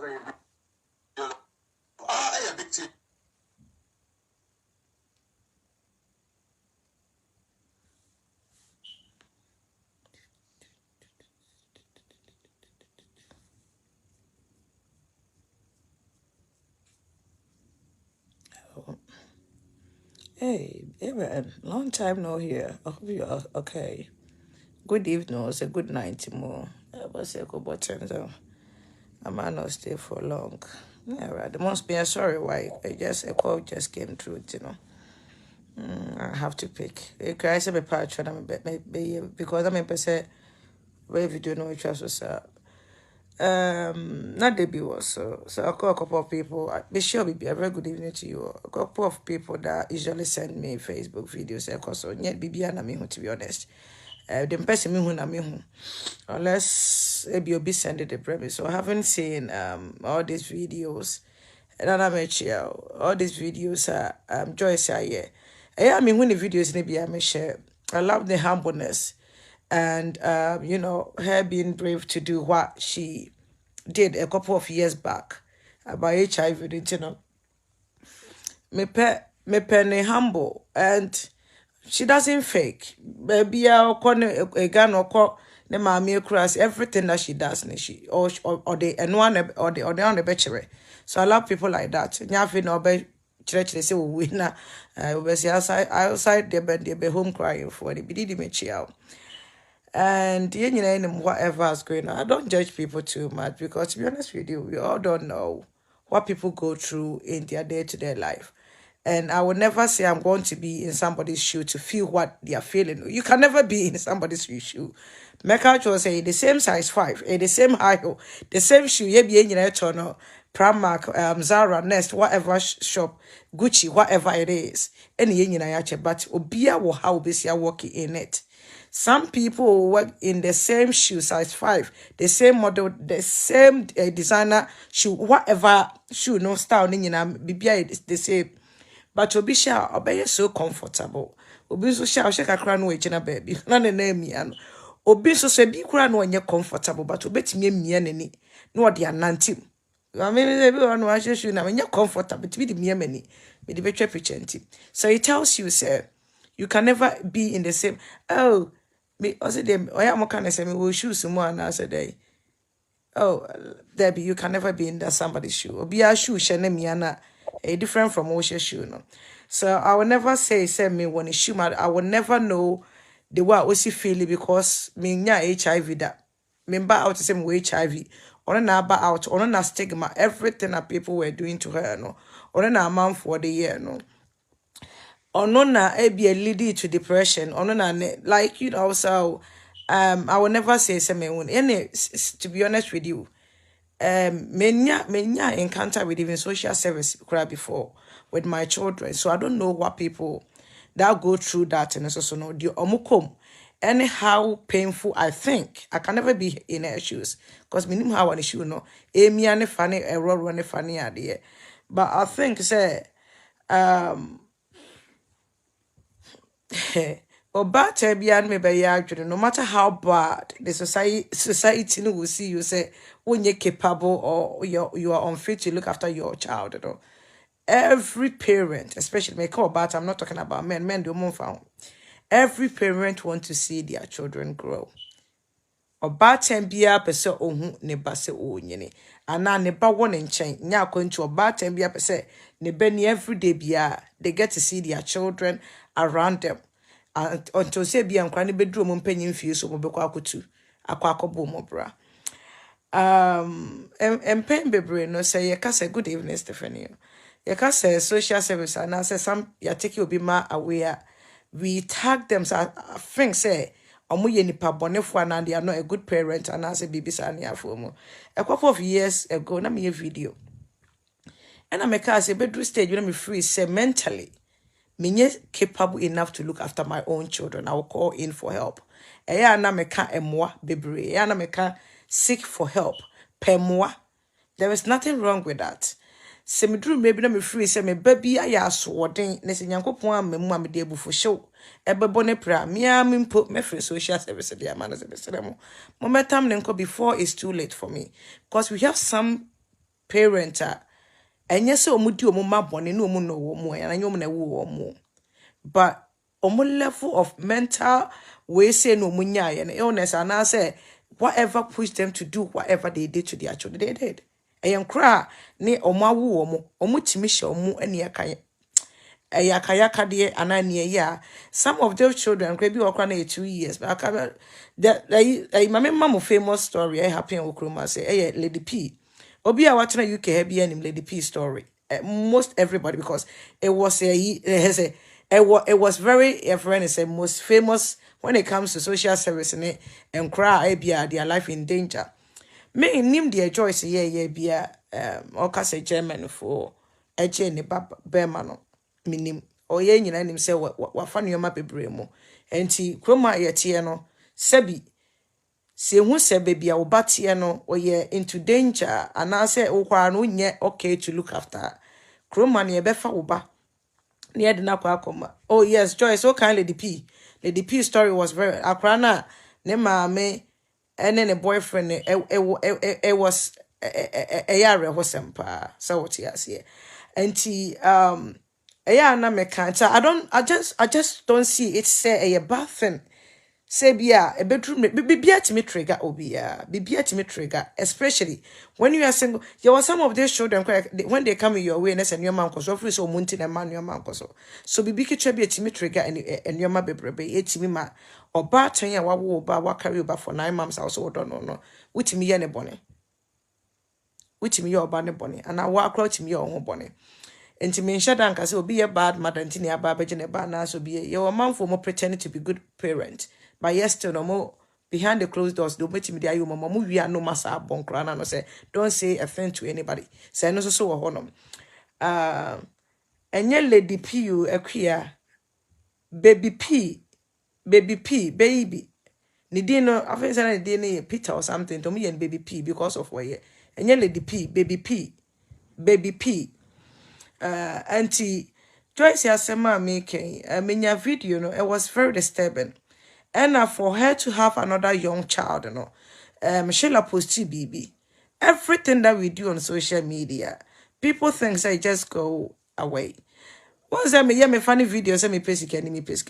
Hey, Amen. Long time no here. I hope you are okay. Good evening or say good night more. I was a good button, so I might not stay for long. Yeah, right. There must be a sorry why. A call just came through, you know. I have to pick. I say my patron, because I'm a person where if you don't know which was not debut was so I call a couple of people. Be sure be a very good evening to you. A couple of people that usually send me Facebook videos because so yet be na me who, to be honest. The person me who na me who, unless maybe you'll be sending the premise. So I haven't seen all these videos. And I'm all these videos are Joyce are here. I mean when the videos maybe I share. I love the humbleness and her being brave to do what she did a couple of years back about HIV, you know. Me penny humble and she doesn't fake. Baby, I'll call a gun or call the mommy cross everything that she does, or the and one or the on the bachelor. So I love people like that. Nyafi no be church they say we na we see outside the bed they be home crying for the bidi me chiao. And whatever is going on, I don't judge people too much because to be honest with you, we all don't know what people go through in their day-to-day life. And I would never say I'm going to be in somebody's shoe to feel what they are feeling. You can never be in somebody's shoe. Mecca was say the same size 5, the same high, the same shoe, you be in your tono, Primark, Zara, Nest, whatever shop, Gucci, whatever it is. Any but Obia will how be working in it. Some people will work in the same shoe, size 5, the same model, the same designer shoe, whatever shoe, no style, bibia is the same. But obi sha obey so comfortable. Obi so sha shake akra no echi na baby. Na ne na mi ano. Obi so se bi kura no onye comfortable but obetimi amia nani. Na ode anantim. I mean, everyone was just you now when you're comfortable to be the mere many with the better picture. So it tells you, sir, you can never be in the same. Oh, me also them. I am kind of say me will shoes someone else a day. Oh, Debbie, you can never be in that somebody's shoe. Or be a shoe, shene miana, a different from Osha shoe, no. So I will never say me when a shoe, I will never know the way I was feeling because me nya HIV that. Remember out the same way HIV. Or na ba out, or na stigma, everything that people were doing to her, no. Or na man for the year, no. Or no na be a lead to depression. Or no na like so I will never say me when any to be honest with you. Menya encounter with even social service crowd before with my children. So I don't know what people that go through that and so no the omukom. Anyhow painful I think. I can never be in her shoes. Because minimum how an issue no. Amy and funny error and funny idea. But I think say or bad Tebian may be actually no matter how bad the society will see you say when you're capable or you are unfit to look after your child, you know. Every parent, especially me call about I'm not talking about men do more found. Every parent want to see their children grow. Or bad bia pese ohu ne ba se o nyene. Ana ne ba won nchen nya akwantu or bad bia pese ne ba ni every day bia they get to see their children around them. Until say be and cranny bedroom on penny fees so mobile akutu aquacobo mobra. And pen bebre no say ye good evening, Stephanie. Ye say social service and I say some ya take you be ma aware. We tag them so I think say omuye nipa bonefo and they are not a good parent and I say baby sania for mo. A couple of years ago, na me a video. And I make say bedroom stage when me free say mentally. Me capable enough to look after my own children. I will call in for help. Eya na meka emwa bebre. Eya na meka seek for help. Pemwa. There is nothing wrong with that. Se me drew maybe na me free se me baby aya aswoden na se nyankopon amemu amede ebufu show. Ebebo ne pra. Me am put me free social service dey amana se besere mo. Momentum nenko before it's too late for me. Because we have some parent enye se omudi omuma bone no omu no wo mu ya na nyom na wo mu but omu level of mental we say no munya ye illness and I say whatever pushed them to do whatever they did to their children they did eyen kra ne omu awu omu timi hye omu ene yakayaka de ananie ya some of those children could be okra na 2 years but the my mama famous story happen okroma say Lady P obi a watena UK ha bia nim Lady P story most everybody because it was it was very a friend is a most famous when it comes to social service and cry bia their life in danger me nim the Joyce bia oka say German for eje ne bema no minim oye nyina nim say wa fa no ma bebre mu enti kroma yete no sabi se hu se baby a wobatie no oye into danger and I say okwa no nye okay to look after kroma ne befa woba near the nakwa. Oh yes, Joyce, so kind Lady P story was very akrana ne maame and then a boyfriend it was a yare hosempa so what yes here. And yeah na me can't I just don't see it say a bad thing. Say bia a bedroom bibia to me trigger obia bibia to me trigger especially when you are single there were some of these children when they come in your way and your man cause free so munti na man your man cause so bibi kitwa bia to me trigger and your ma bebrebe etimi ma oba tan ya wawo ba wa carry over for 9 months also don't know witimi ye ne bone witimi ye oba ne bone and wa akra timi ye ho bone enti me nhada nka say obi ye bad mother ntini aba beje ne ba na so be ye o man for more pretending to be good parent. But yesterday, no more behind the closed doors, don't make me there. You mama, we are no massa bonkrana. No say, don't say a thing to anybody. Say no so a honor. And your Lady P, you a queer baby P, baby. Ni dino, I think I didn't Peter or something to me and baby P because of where ye. And your Lady P, baby P. Auntie Joyce Yasema making a video, no, it was very disturbing. And for her to have another young child, you know, Sheila posted BB. Everything that we do on social media, people think they just go away. Once I me funny videos, me pesky,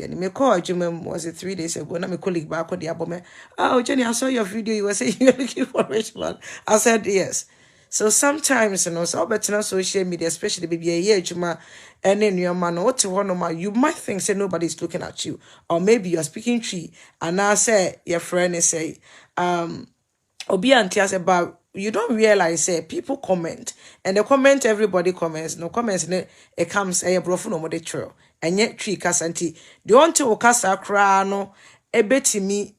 me call Jimmy was it 3 days ago, and my colleague back on the album. Oh, Jenny, I saw your video, you were saying you're looking for a rich man. I said yes. So sometimes, you know, so better on social media, especially baby a year, Juma, and then your man, what to one you might think say nobody's looking at you, or maybe you're speaking tree, and I say your friend is say, Obi Antias about you don't realize say people comment and the comment everybody comments no comments it comes a brofo no mode true and yet tree kasanti the want to kasa kra no e betimi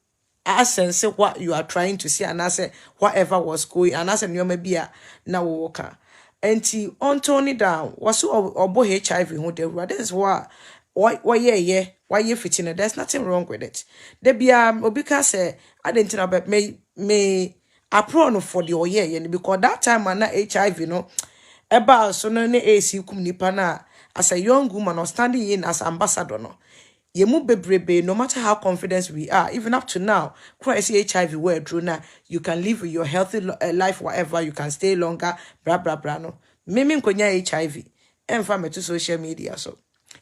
sense what you are trying to say and I say whatever was going and I say you may be a na woka enti on tone down was obo HIV who the that is why why you fitting there's nothing wrong with it there be obika say I didn't know about me apron for the oye because that time na HIV no eba so no ne AC kum nipa na as a young woman or standing in as ambassador no yemu bebrebe no matter how confident we are even up to now Christ HIV were true na you can live your healthy life whatever you can stay longer blah no me nkonya HIV emfa me to social media so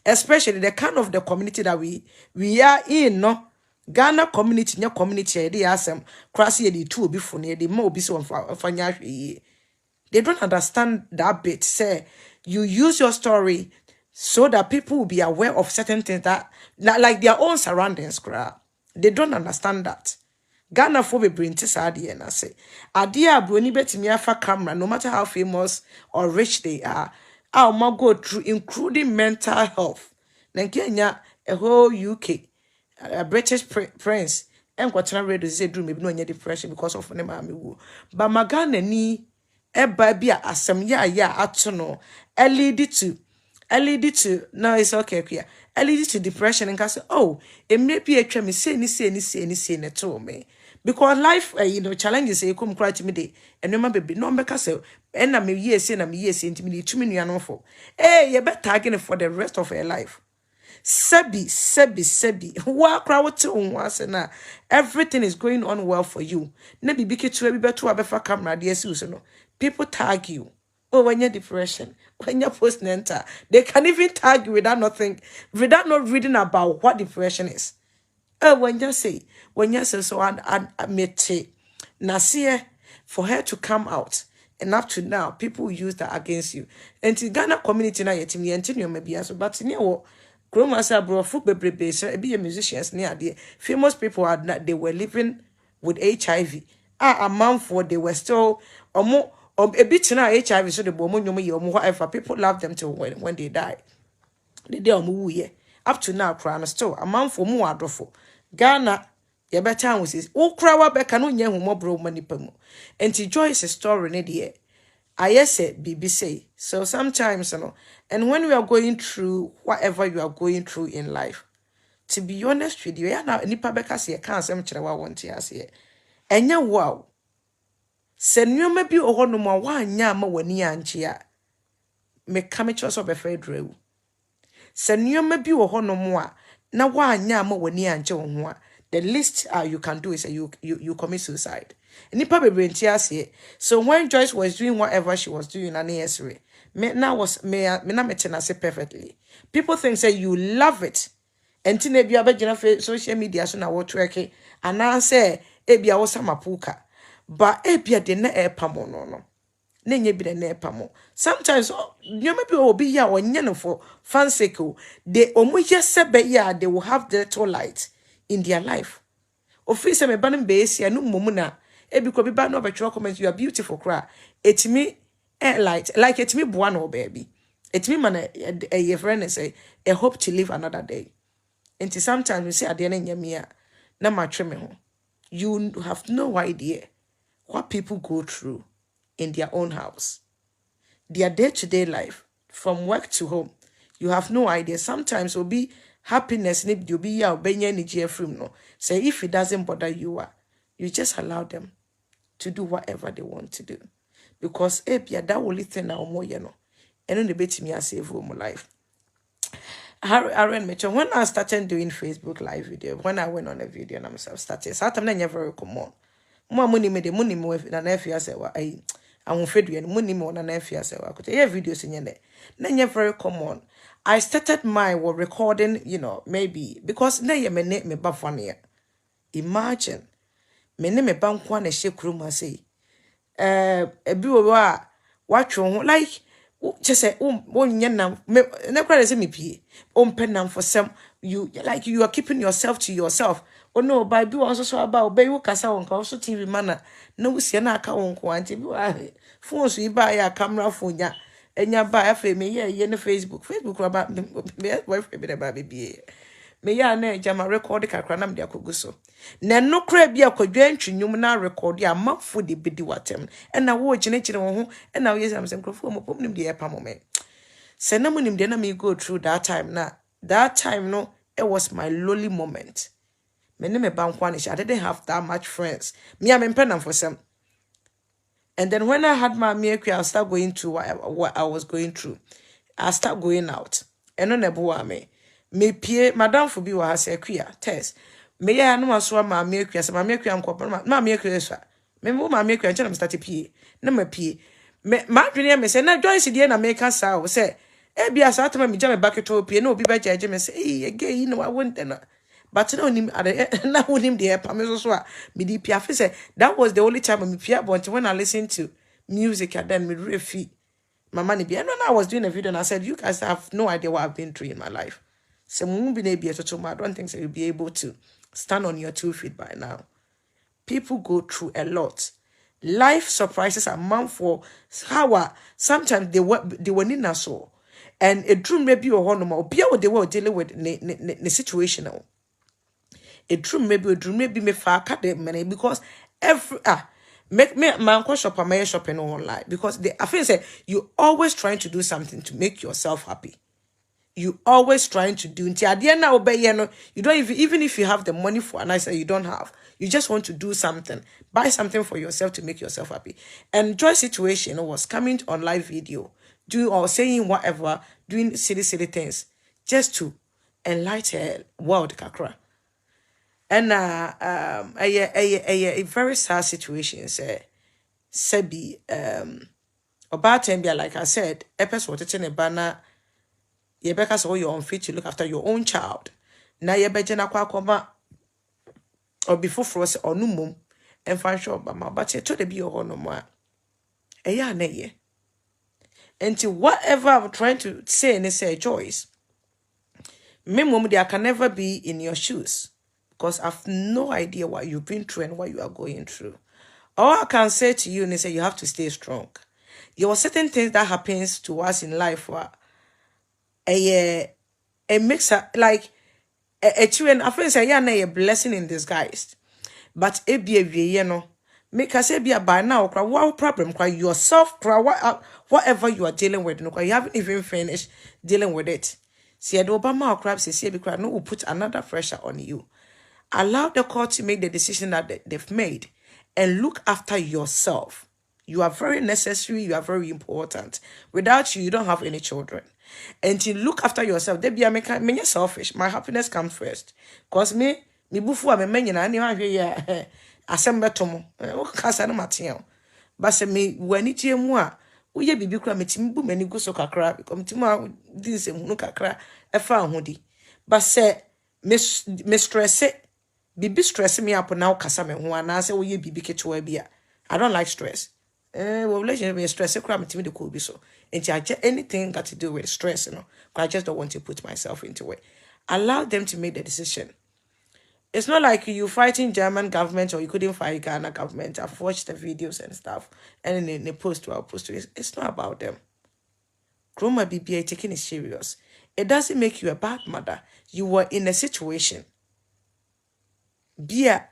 especially the kind of the community that we are in no Ghana community nya community dey asem cross ye dey two obi fo ne dey ma obi so fanya hwe they don't understand that bit say you use your story so that people will be aware of certain things that like their own surroundings they don't understand that Ghana for be bring this idea and I say idea broni betimi afa camera no matter how famous or rich they are our ma go through including mental health na Kenya a whole UK a British prince and kwatena radio say do maybe no nya depression because of ne ma wu but magana ni eba bia asem ya ato no lead to no it's okay kia lead to depression and say oh it may be a twa me say ni ne to me because life you know challenges e come cry to me dey enema baby no mbeka say and na me year say ntimi tumi nua no for you better again for the rest of her life. Sebi. Wa crowd na everything is going on well for you. Na bibiki to be better abefa camera dey see no. People tag you. Oh, when you're depression, when you're postnatal, they can even tag you without not reading about what depression is. Oh, when you say so, I met Nasia for her to come out. And up to now, people use that against you. And the Ghana community now, yet me and you may be so, but in your grandma said, bro, foot baby, be a musicians near there. Famous people are not, they were living with HIV. A month for they were still or more a bit now HIV, so the woman you whatever people love them till when they die. The day omu ye up to now cry still a man for more adrofo Ghana ye better was is o cry wa beka no nya hu mobro manipa mu enti Joyce story ne de I say bibi say so sometimes you know, and when we are going through whatever you are going through in life, to be honest with you, ya na nipa beka say kan asem kire wa won ti ase enya wow se nneoma bi ohono ma wa anya ma wani anche a me kame so be fa drewu se nneoma bi wo hono mo a na wa anya ma wani anche wo ho a the least you can do is you commit suicide. Nipa bebre nti ase. So when Joyce was doing whatever she was doing na nursery, me na me say perfectly. People think say you love it. Enti na bia be social media so na wo treke ana say e bia wo samapuka. But e bia de na e pamo no. Nenye bi na pamo. Sometimes you maybe obi ya onye no for fancy ko. They omuye sebe ya they will have the little light in their life. Office me banim base ya no momuna. Ebi ko bi ba no betwe comment you are beautiful cry. Etimi light like etimi boa no baby. Etimi man a friend say a hope to live another day. And sometimes you say ade na nyame a na matwe me ho. You have no idea what people go through in their own house. Their day-to-day life, from work to home. You have no idea. Sometimes will be happiness, you'll be energy from no. Say if it doesn't bother you, you just allow them to do whatever they want to do. Because that only thing now more, you know. And only bit me I save my life. When I started doing Facebook live video, when I went on a video and myself started, so I'm never common. More money made the money more than if you say what Ahuofedua and money more than if you say what could videos in there. Then very common. I started my recording, you know, maybe because now you may me bafania. Imagine me name me bank one a shake room I say. A biwa watch on like just say one yen never say me pee. Penam for some you like you are keeping yourself to yourself. Oh no, by be also so about be you kasa won also TV manner. No see na aka won ko anti bi phone so buy ya camera phone ya. Enya buy afa me ye no Facebook about me boyfriend be ba be. Me ya na jama record kakra na me akogu so. Na no kra bi akwadwa ntwunwum na record ya mafo de bedi watem. E na wo gine gine wo ho e na wo yesam sem krofo mo pom nim de e pa mo me. Se na mo nim de na me go through that time na. That time no, it was my lonely moment. Me ne me bankwane, I didn't have that much friends. Me I'm pen for some. And then when I had my milk, I start going through what I was going through. I start going out. And on the me pie madam for be wa say queer test. Me ya no maso ma milk, so my milk am ko ma milk so. Me mo ma milk am start pie. Na ma pie. Me ma dwene me say na Joyce dey na make us say Ebia sa atama mi jame bucket opie na obi ba jaje me say again no I won't na but no nim na wonim de pa me so a me di pia fe say that was the only time me pia but when I listened to music and then me refi mama ni bia no I was doing a video and I said you guys have no idea what I've been through in my life so mu bi na bia to I don't think so you'll be able to stand on your 2 feet by now. People go through a lot. Life surprises a man for how sometimes they were in so. And a dream maybe or one more be what they were dealing with the situation. A dream maybe me far cut them money because every make me man shop and my shopping online because I feel say you always trying to do something to make yourself happy. You always trying to do until at the end now you don't even if you have the money for and I say you don't have, you just want to do something, buy something for yourself to make yourself happy. And Joy's situation was coming on live video, doing or saying whatever, doing silly things just to enlighten world kakra. And a very sad situation say Sebi About time, like I said, episode what a banner, ye beka so you're unfit to look after your own child. Na ye bejena kwa koma or before frost or no mum and find sure but to the be your no more. Yeah, nay. Until whatever I'm trying to say and say, Joyce, me mom, I can never be in your shoes because I've no idea what you've been through and what you are going through. All I can say to you is that you have to stay strong. There are certain things that happens to us in life where a mixer like a children. I feel say a blessing in disguise, but it be a you know. Make us say be a by now. What problem? Cry yourself. Cry whatever you are dealing with. No, you haven't even finished dealing with it. See, the Obama or crabs say because no will put another pressure on you. Allow the court to make the decision that they've made and look after yourself. You are very necessary. You are very important. Without you, you don't have any children. And to look after yourself, they be a me selfish. My happiness comes first. Cause me bufu a me na ni hwe ya asembe tomo. O kasa na matien. Ba se me wani tie mu a wo ye bibi kura metimi bu mani gu so kakra because metimi a di nsem hunu kakra e fa ahodi. Ba se me stress bibi stress me up now kasa me ho ana se wo ye bibi ketewa bia. I don't like stress. Well, relationship is stress. The cool be so. And anything got to do with stress, you know. Because I just don't want to put myself into it. Allow them to make the decision. It's not like you fighting German government or you couldn't fight Ghana government. I've watched the videos and stuff, and then they post to our post to it. It's not about them. Grandma BBA taking it serious. It doesn't make you a bad mother. You were in a situation. They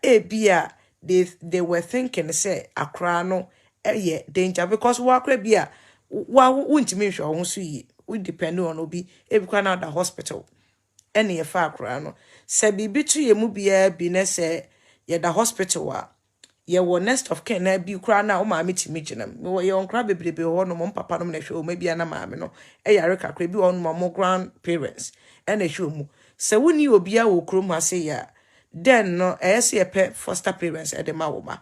were thinking, say, Akrano. Yeah, danger because walk bia won't mean sure won't see we depend on obi ebikwa na the hospital any fa akra no se bibi to ye mu bia bi na se ye the hospital a ye wo next of kin na bi kra na o ma metimi ginam we ye on kra bebrebe ho no mo papa no na hwe o ma bia na ma me no e yare kakra bi on mo grandparents e na hwe mu se woni obi a wo krom ase ya then no e se ye pe foster parents e de ma wo ma.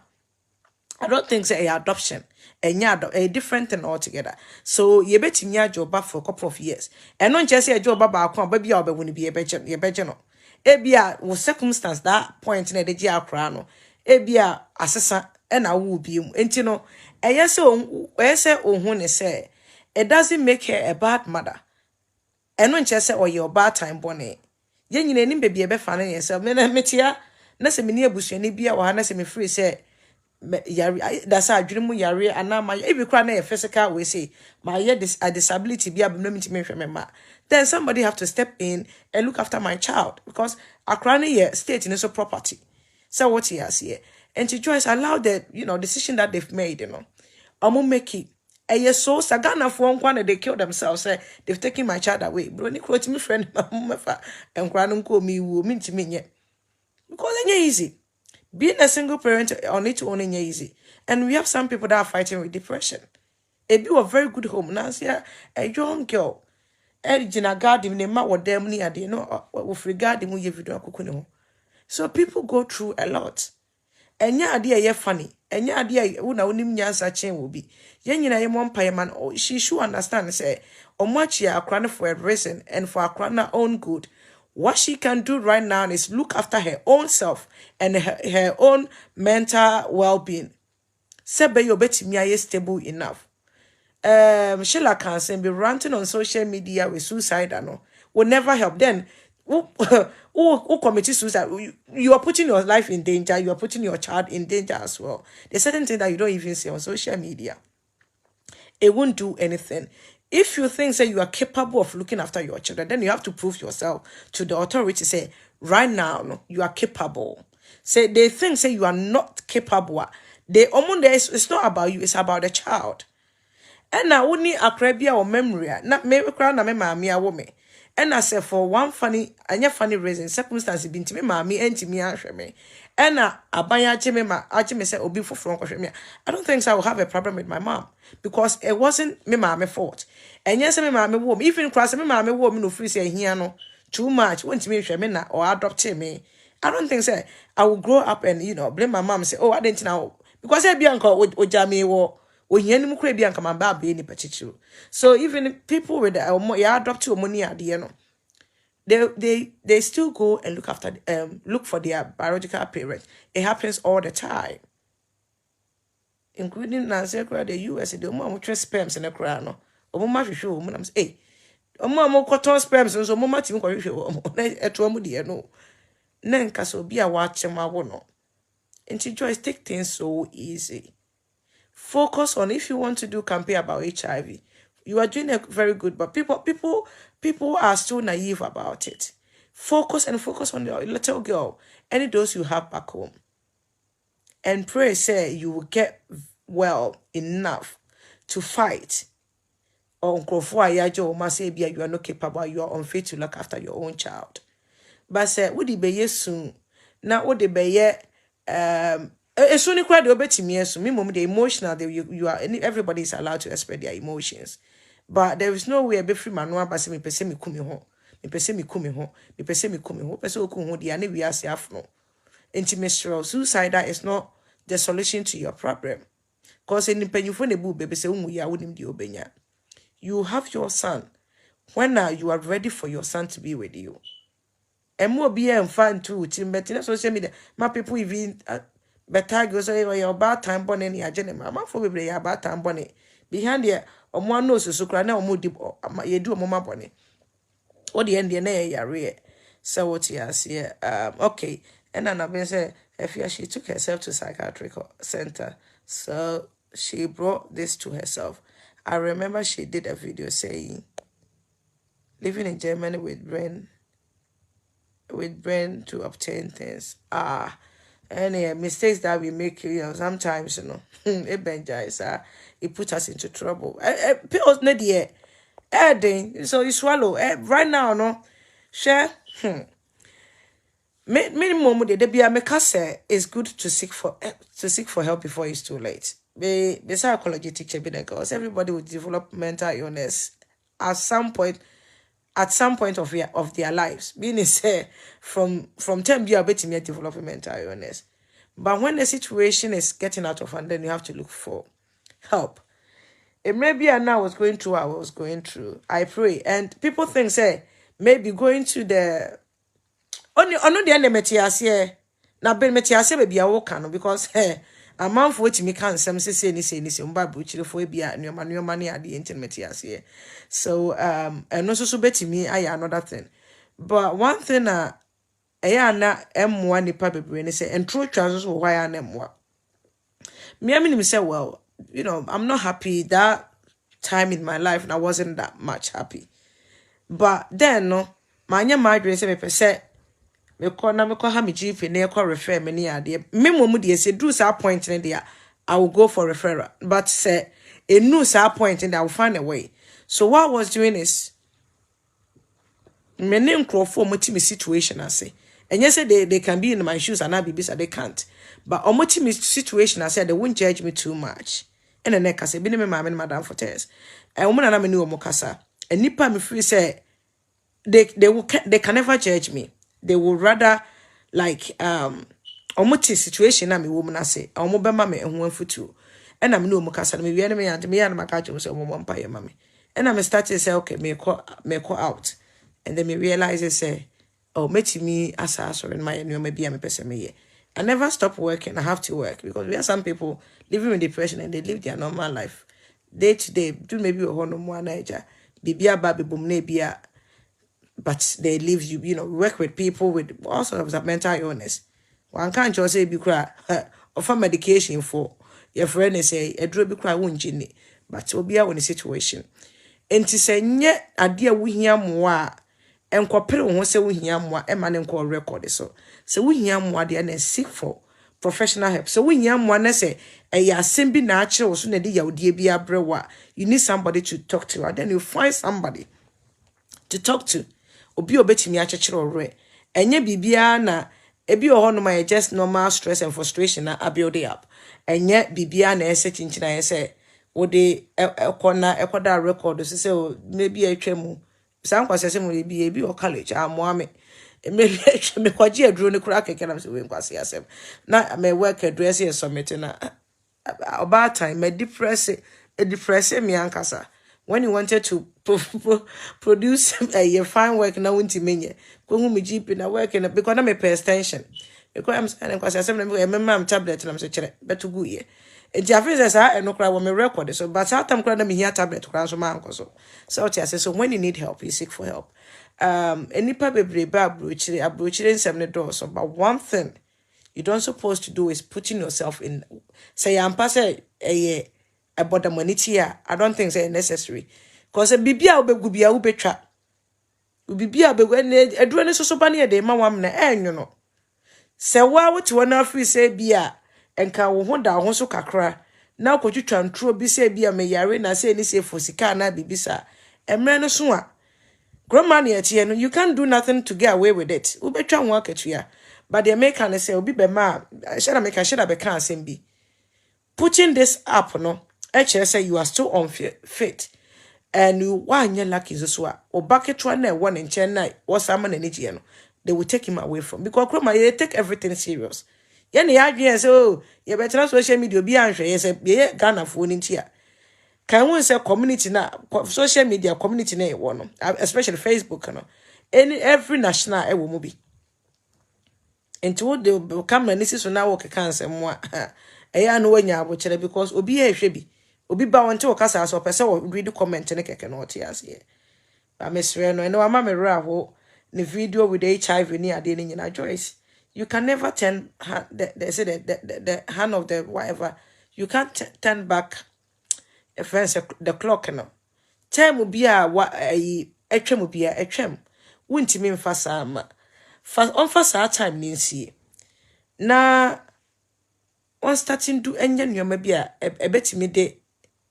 I don't think say adoption a different thing altogether. So you bet me a job for a couple of years. And not just a job about baby or when be a better. Ebia was circumstance that point in the Gia Crano. Ebia assessor and I will be intino. And yes, say when say it doesn't make her a bad mother. And not just say or your bad time bonnet. Yen you name baby a befana yourself. Metia, Nasa Minia Bushani be a one me free say. Yari that's our dream yari and now my every crown a physical we say my a disability be able to make remember. Then somebody have to step in and look after my child because a crown here state in his property. So what he has here. And to Joyce allow the decision that they've made, I'm make it. And yes, so Sagana for one they kill themselves, say they've taken my child away. But when you quote me friend and crown call me will mean to me yet. Because it ain't easy. Being a single parent on its own is easy. And we have some people that are fighting with depression. It be a very good home. Now, a young girl. Gina garden, they might what them near, they know with regard to you video. So people go through a lot. And yeah, idea, you're funny. And yeah, idea, una unim nyansa chain will be. Yen you one payman, she should understand, say, or much ya crying for a reason and for a crying own good. What she can do right now is look after her own self and her own mental well-being. Sebe yo beti mi aye stable enough. Sheila can say be ranting on social media with suicide no will never help. Then who commit suicide? You are putting your life in danger. You are putting your child in danger as well. There's certain things that you don't even see on social media. It won't do anything. If you think that you are capable of looking after your children, then you have to prove yourself to the authority. Say, right now, no, you are capable. Say, they think, say, you are not capable. It's not about you, it's about the child. And now, only a crabia or memory, not maybe crown a mammy a woman. And I said, for one funny reason, circumstances been to me, mammy, and to me, me. And I buy a Jimmy, say, or before from me. I don't think so. I will have a problem with my mom because it wasn't me, mammy fault. And yes, me, mammy, woman, even cross me, mammy, woman, who free say, here, no, too much, went to me, Shamina, or adopt me. I don't think so. I will grow up and, blame my mom, say, oh, I didn't know. Because I be uncle with Jamie, Ohiani mu kura bi anka man ba be ni pachichiro. So even people with yeah adopt to money at the end, they still go and look after look for their biological parents. It happens all the time. Including Nancy the US, the mom with sperms in a crown. Or mama show woman, I'm say, oh, mamma cotton sperms, and so mamma team for you, a trauma, dear, no. Nanka so be a watch and my one. And she Joyce take things so easy. Focus on if you want to do campaign about HIV. You are doing a very good, but people are still naive about it. Focus on your little girl, any dose you have back home. And pray, say, you will get well enough to fight. Or you are not capable, you are unfit to look after your own child. But say, would it be soon? Now, would it be as soon as you obey me, the emotional, you are, everybody is allowed to express their emotions. But there is no way a be free manual, but me pese me kumi ho. Me pese me kumi ho. Me pese me kumi ho. Pese oku ho, diane we are afno. Intimate suicide is not the solution to your problem. Because in the you ne bu baby say ya wonim di obenya. You have your son. When you are ready for your son to be with you. And more be and fun too. But social media, my people even better goes away your bad time bonnet any agenda. My for be a bad time bonnet. Behind there, one knows so cry now more deep you do a mama bonnet. What the end the ya so what yes, yeah. Okay. And then I've been say if she took herself to psychiatric center. So she brought this to herself. I remember she did a video saying living in Germany with brain to obtain things. Any mistakes that we make, sometimes, it benjais, it puts us into trouble. Pills not yet. So you swallow. Right now, no, share. Minimum de be a mekase is good to seek for help before it's too late. The psychology teacher be like, because everybody will develop mental illness at some point of their lives. Meaning say from time you are betting me develop mental illness. But when the situation is getting out of hand, then you have to look for help. It may be now I was going through what I was going through. I pray. And people think say maybe going to the only the end metiase na ben metiase baby a woka no because a man for which me can some say ni mba buchire for bia nyoma ne ade enti metiase. So and also so betimi aye another thing. But one thing na na emwa nipa bebre ni say entro trousers wo why na emwa. Me say well, I'm not happy that time in my life and I wasn't that much happy. But then no manya madre say me pese me call ha me GP na call refer me ni ade me momu de say do sa point in there I will go for referral, but say a new sa point in there I will find a way. So what I was doing is me name for me situation I say, and yes they can be in my shoes and I be bisa they can't, but omoti situation I said they won't judge me too much. And the neck I say be me mama and madam for test and woman and I knew omokasa and nipa me free say they can never judge me. They will rather like omoti situation na me woman I say omo be mama ehun futu and I'm no omokasa me we me and me and my catch say omo mpa ye mama and I started to say okay me call out and then me realize I say oh meti me asa in my new maybe I'm a person me. I never stop working. I have to work because we have some people living with depression and they live their normal life day to day. Do maybe a no more Niger, bibia baby boom nebia, but they live work with people with all sorts of mental illness. One can't just say be cry offer medication for your friend say a drug be cry won't genie, but will be out in a situation. And to say yet a dear we hear more. And kwapere won se wo hia mo a ema ne nko record so wo hia mo ade na seek for professional help so wo hia mo na se ya asem bi na akire wo so na de yawde bi abrewa you need somebody to talk to and then you find somebody to talk to obi obetimi akekere ore enye bibia na ebi oho no ma just normal stress and frustration na build up enye bibia na ese chinchina ese wo de ekoda record so say maybe atwam some kwase mo bi o college amoame me kwaji aduro ne kura keke na se we nkwase asem na me work address e submit na about time, a depress me ankasa. When you wanted to produce a fine work na won't menye. Go me GP na work and because I'm a pay extension. Because I'm saying because I said I'm tablet and I'm saying better go ye. And Jaffe says I no cry when me record so but how time cry me here tablet cry so man so what I say so when you need help you seek for help. Any bebree ba abrochire nsem ne door so but one thing you don't supposed to do is putting yourself in say ampa say about the money here. I don't think it's necessary. Because a bibia obegu bia ubetwa. Bibia obegu eduro ne soso ba ne de ma wam na you know. Se wa what one afri say bia enka wo ho da ho so kakra. Na kwotwitwa ntro bi say bia me yare na say ni say fosika na bibisa. Emre no so a grandma ne etie no you can't do nothing to get away with it. Ubetwa ho akatua. But the make can say obi be ma should be can asem putting this up no actually say you are still unfit and you want your lucky so or bucket one in Chennai or someone in no they will take him away from because they take everything serious. Yen the idea so you better social media be answer yes Ghana phone in here. Can we say community na social media community na one especially Facebook no every national will movie. Into they become an issue so now work cancer more. Eya no wanya abochere because obi ehwe bi obi ba wonte okasa so pese wo read comment ne keke no oti ase ba mesre no ene wa ma me ra ho ne video with HIV ni ade ni nyina Joyce you can never turn the hand of the whatever you can't turn back the clock no time bi a wa etwem bi a etwem wontimi mfa saa ma fa onfa saa time ni nsie na on starting do enye nyoma bia ebetimi de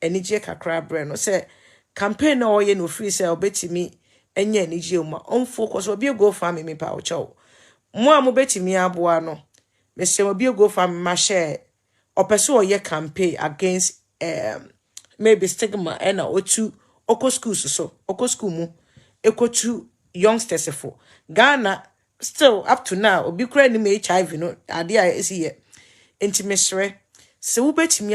enije kakra bre no say campaign na oye no free say obetimi enye enije uma on focus obi go farm me pa ocho mo am betimi aboa no me say obi go farm ma share opeso oye campaign against maybe stigma and otu oko schools so oko school mu ekotu youngsters for Ghana still up to now obi kura ni me HIV no ade a esi ye intimesre se wobetimi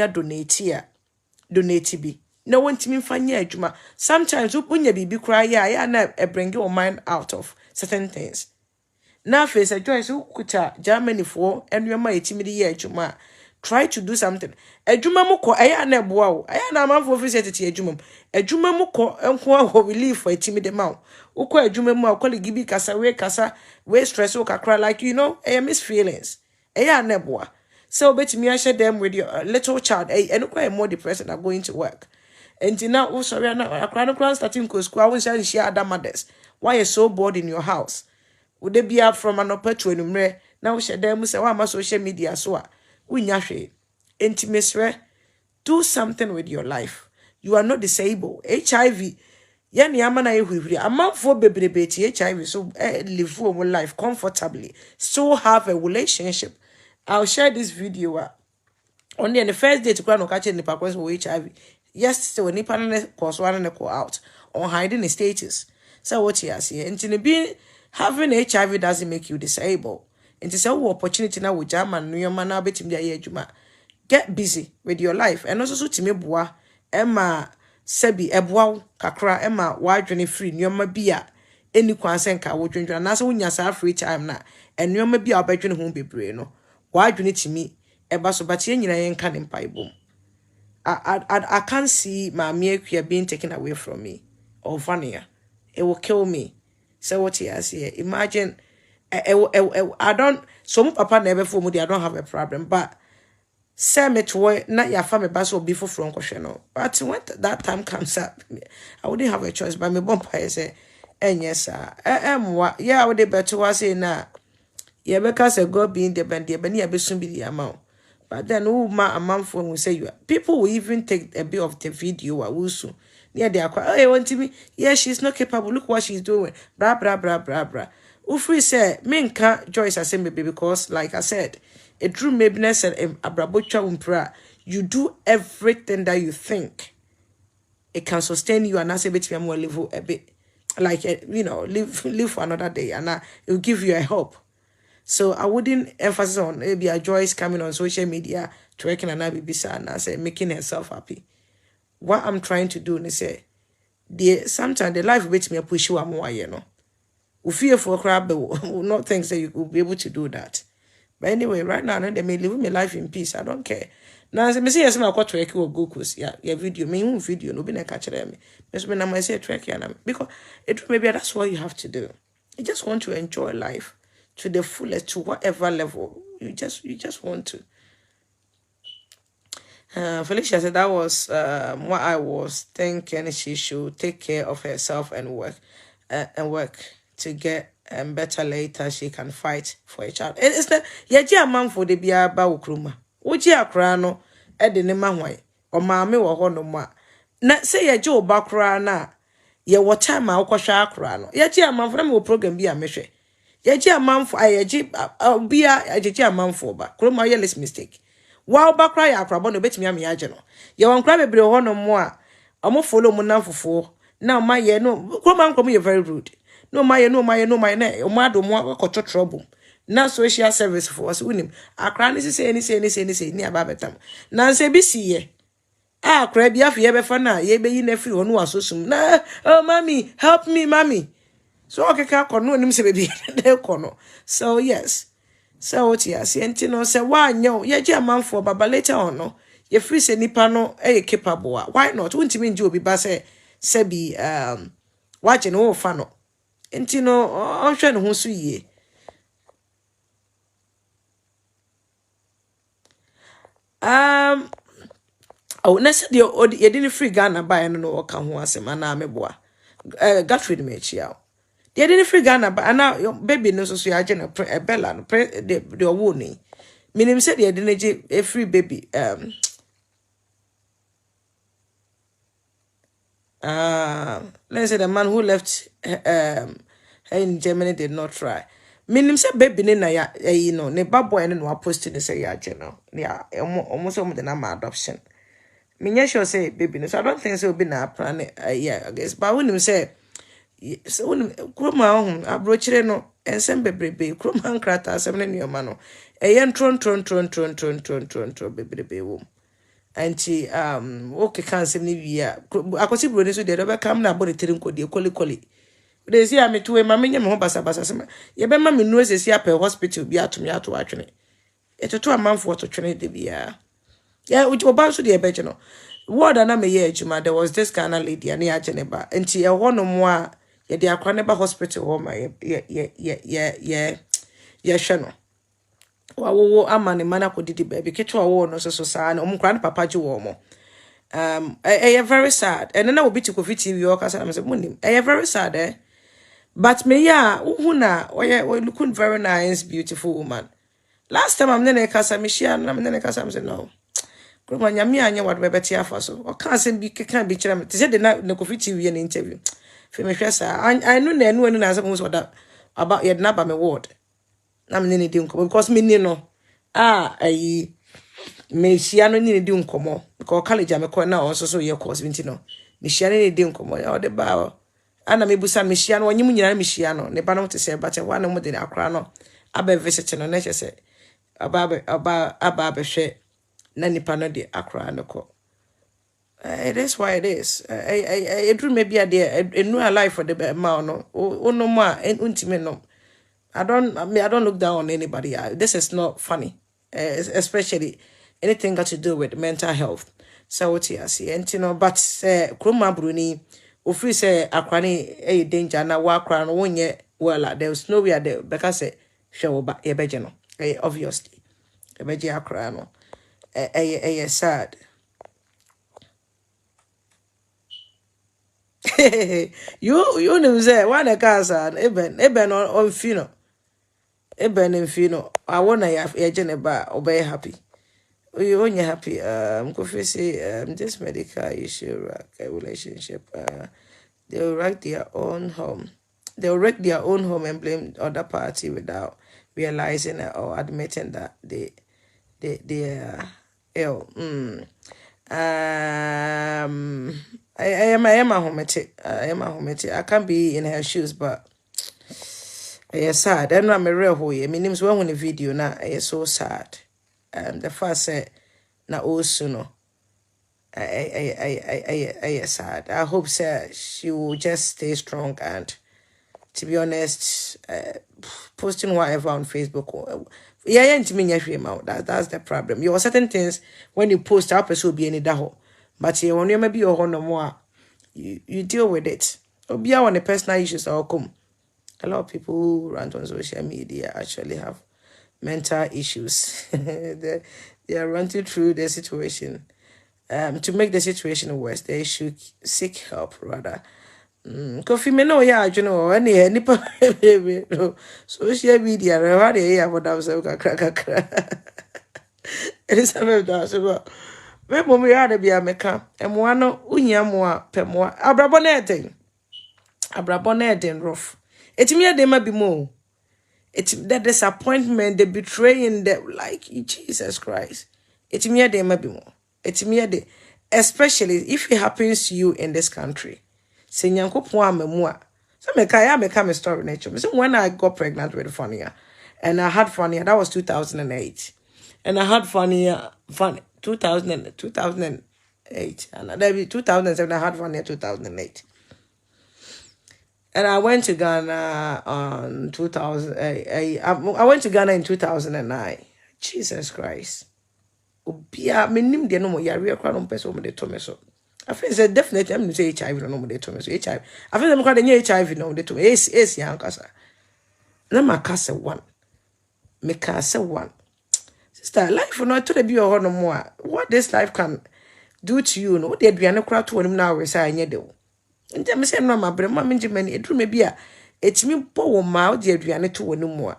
donate bi na wontimi mfanya adwuma sometimes unya bibi kura ya na bring your mind out of certain things na face Joyce ukuta Germany for enwema etimi de ye adwuma try to do something adwuma mukọ ya na eboa wo ya na amanfo office tete adwuma mukọ enko a relief for etimi de ma ukọ adwuma mu akọ ligibi kasa we stress wo kakra like you know miss feelings ya na eboa. So betimi I share them with your little child. And quite more depressed are going to work. And now oh sorry now I starting school. I will share other mothers. Why you so bored in your house? Would they be up from an upper to an now share them say why my social media so we nyashe. Intimacy do something with your life. You are not disabled. HIV yani amana ehwehwere amanfo bebrebeti HIV so live your life comfortably. So have a relationship. I'll share this video on the first day to go and catch the papers with HIV. Yes, so when nipa na cause one and call out on hiding the status. So what you see, and to be having HIV doesn't make you disabled. And to say opportunity now with German, new man now betim dia juma. Get busy with your life and also to me boa Emma Sebi Ebwa kakra Emma wadwene free nyoma bia any kwansenka wo dwendwa na so nya sa free time na and nyoma bia obedwene ho bebre no. Why do you need to me? Eba so but yen yen kan in Bible. I can't see my mere being taken away from me or Vania. It will kill me. So what he has here. Imagine I don't some papa never for me, I don't have a problem, but say me to not your family bus will be for from no. But when that time comes up, I wouldn't have a choice, but my bumpire say, and yes, sir. Yeah, I would better was say now. Yeah, because a God being the band, be soon be the amount. But then, oh, my amount for will say you people will even take a bit of the video. I will soon. Yeah, they are quite. Oh, you want to me? Yeah, she's not capable. Look what she's doing. Blah blah blah blah blah. Ufri said, "Men can't Joyce assembly because, like I said, a true mabiness and a brabocha umpra. You do everything that you think it can sustain you, and I say, "Bet me more live a bit, like you know, live for another day, and it will give you a hope." So I wouldn't emphasize on maybe a Joyce coming on social media twerking and I be and I say making herself happy. What I'm trying to do is say, sometimes the life which me push you more, you know. We fear for crab, will not think that you will be able to do that. But anyway, right now, they may live my life in peace. I don't care. Now, as I say, yes, I'm going to go Gokus. Yeah, video, me video, no, be na catch me. Miss when I say track, because it maybe that's what you have to do. You just want to enjoy life to the fullest, to whatever level. You just want to. Felicia said that was what I was thinking. She should take care of herself and work to get better later. She can fight for a child. It's the a man for the biya ba ukruma. Uji akra no e de ne mahwan. O maame wo ho no ma. Na say yaji obakra na ye what time a ukosha akra no. Yaji a man for me program bi a mehwe. Yaji a man for ayaji bia yaji a man for ba. Kroma ye less mistake. Wow, bakra ya akrabo no betimi ame age no. Ye won kra bebre ho no mo a omo follow mo namfofo. Na ma ye no kroma nkom ye very rude. No my na omo ado mo akoto trouble. Na social service for us unim. Akra ni say ni aba betam. Na nse bi siye. Akra bi afi ye be fa na ye be yi na free ho no asosum. Na oh mommy, help me mommy. So okay ka kono nim se be de kono. So yes. So what yes, no say why no ye je amanfo baba later on no ye free say nipa no e capable. Why not? Won't mean obi ba say be watch no fa no. Enti no on hwe no ho so yie. Oh na say ye didn't free Ghana buy no o ka ho asem na ameboa. Gatfried me chia. They didn't free Ghana, but now baby no so ya jena Bella no the warning. Minim said they didn't a free baby. Let's say the man who left in Germany did not try. Minim said baby na ya you know ne babo and no posting say ya jena. Yeah, almost the number adoption. Minya sure say baby no, so I don't think so be na plan yeah I guess. But when you say so when kroma abrochire no ensem bebrebe kroma nkrata asem ne nioma no eyen tron bebrebe wo anti okay kan sem ne wia akosi bro ne so de be kam na body tirin kodi koli de si ametuwe ma menye me ho basa sema ye be ma me nu esesi apɛ hospital bi atom ya to atwene etoto amanfo to twene de bia yeah oba so de be je no word na me ye adwuma there was this kind of lady and ya je ne ba anti e ho no mo a ye de akwa ne ba hospital ho ma ye hwe no wa wo ama ne mana ko didi ba bi ketwa wo no so saa na omkra ne papa ji wo mo very sad and na obi ti ko fiti wi o kasa na me say munim very sad but me ya who na we looking very nice beautiful woman last time I'm nene kasa me shia na me nene kasa me say no kroma nyame anya what be beti afa so o kan say bi kan bi kira me te say de na ko fiti wi na interview fe me hwesa I know na enu na say so that about ye na ba me word na me nene di nkomo because me ni no me shia no ni di nkomo because college am ko na also so ye course binti no me shia ni di nkomo ya o de ba ana me busa me shia no onyi mu nyina me shia no ne ba no te say but one mo de akra no aba visit no na che say aba be hwe na nipa no de akra no ko it is why it is I dream maybe a there a new life for the man no no more untime no I don't look down on anybody. This is not funny, especially anything got to do with mental health. So what you see, and you know, but Kruma Bruni, Ufri say Akrani a danger na wakran one year. Well, there was nowhere there because show back a bejano, obviously a beji akrano, a sad. You know say one a casa eben on fino. Eben and fino. I wanna have a geneba obey happy. You only happy say this medical issue relationship they'll wreck their own home. They'll wreck their own home and blame the other party without realizing or admitting that they are ill. I am a homete. I can't be in her shoes, but yes, sad. I know I'm a real boy. I mean, when the video now is so sad. The first said na also no I sad. I hope she will just stay strong and, to be honest, posting whatever on Facebook. Yeah, that's the problem. You have certain things when you post up, so be any daho, but you only maybe your no more. You deal with it. Or be on the personal issues or come. A lot of people who rant on social media actually have mental issues. they are ranting through their situation. To make the situation worse, they should seek help rather. Coffee me no yeah, you know, any no social media, how they hear what I was saying, kakra. Elizabeth does about. Me mo me had be a meka, and one unya moa pemoa. Abrabonete. Abrabonete rough. It me de ma be more. It's the disappointment, the betraying, the like Jesus Christ. It's me de ma be more. It's me de, especially if it happens to you in this country. Say nyankopon amamua. So make me story nature. So when I got pregnant with Fania, and I had Fania, that was 2008. And I had Fania 2008. And that be 2007, I had Fania 2008. And I went to Ghana on 2000. I went to Ghana in 2009. Jesus Christ. Obia menim de no mo yare akra no pese o me de to me so. I feel say definitely I'm say HIV no mo de to me so. HIV. I feel them kwa de HIV no mo de to me. Yes ya nkasa. Na makase one. Me ka say one. Sister, life no to the be o no mo a. What this life can do to you no. De aduane kra to wonim na we say anye de wo. Nje me say no ma bre ma menje mani edru me bia etimi bo wo ma o de aduane to wonim mo a.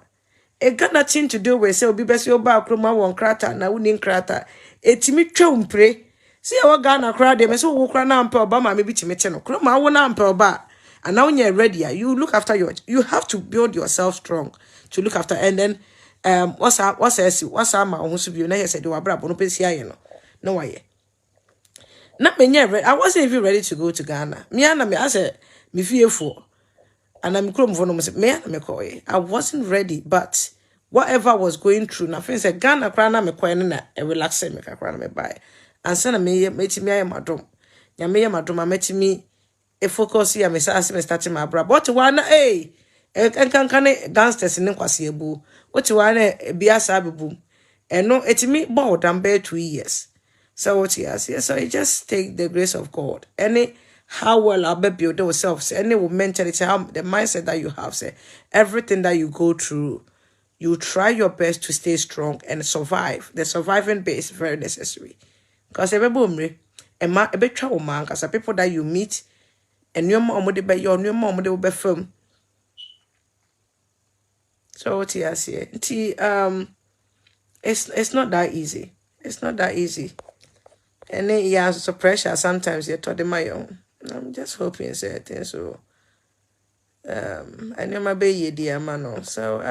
It got nothing to do with say obi besi oba akroma won krata na woni krata etimi twumpre see e waga na kra de me so wo kra na ampa oba ma me bitimi te no kroma wo na ampa oba and now when you're ready you look after you have to build yourself strong to look after. And then what's ma ho so bi na he said wa bra bo no pesi aye no why na me ready. I wasn't even ready to go to Ghana. Me and me I said me fearful. And I'm close for no me I wasn't ready, but whatever was going through, na friends said Ghana krana me kwa na e relax me kakra na me buy. And send me metimi aye madom. Ya me madom metimi e focus ya me say me start my bra. But one kan gangsters ni kwase ebu. What one biasa bebu. And no etimi board and bear 2 years. So what yes, so you just take the grace of God. Any how well I build yourself, any mentality, how the mindset that you have, say everything that you go through, you try your best to stay strong and survive. The surviving bit is very necessary. Because everybody, a bit trouble man, because the people that you meet, and your mom would be your new mom will be firm. So what you say? It's not that easy. It's not that easy. And then yeah, so pressure sometimes you're taught my own. I'm just hoping certain so I know my baby dear man. So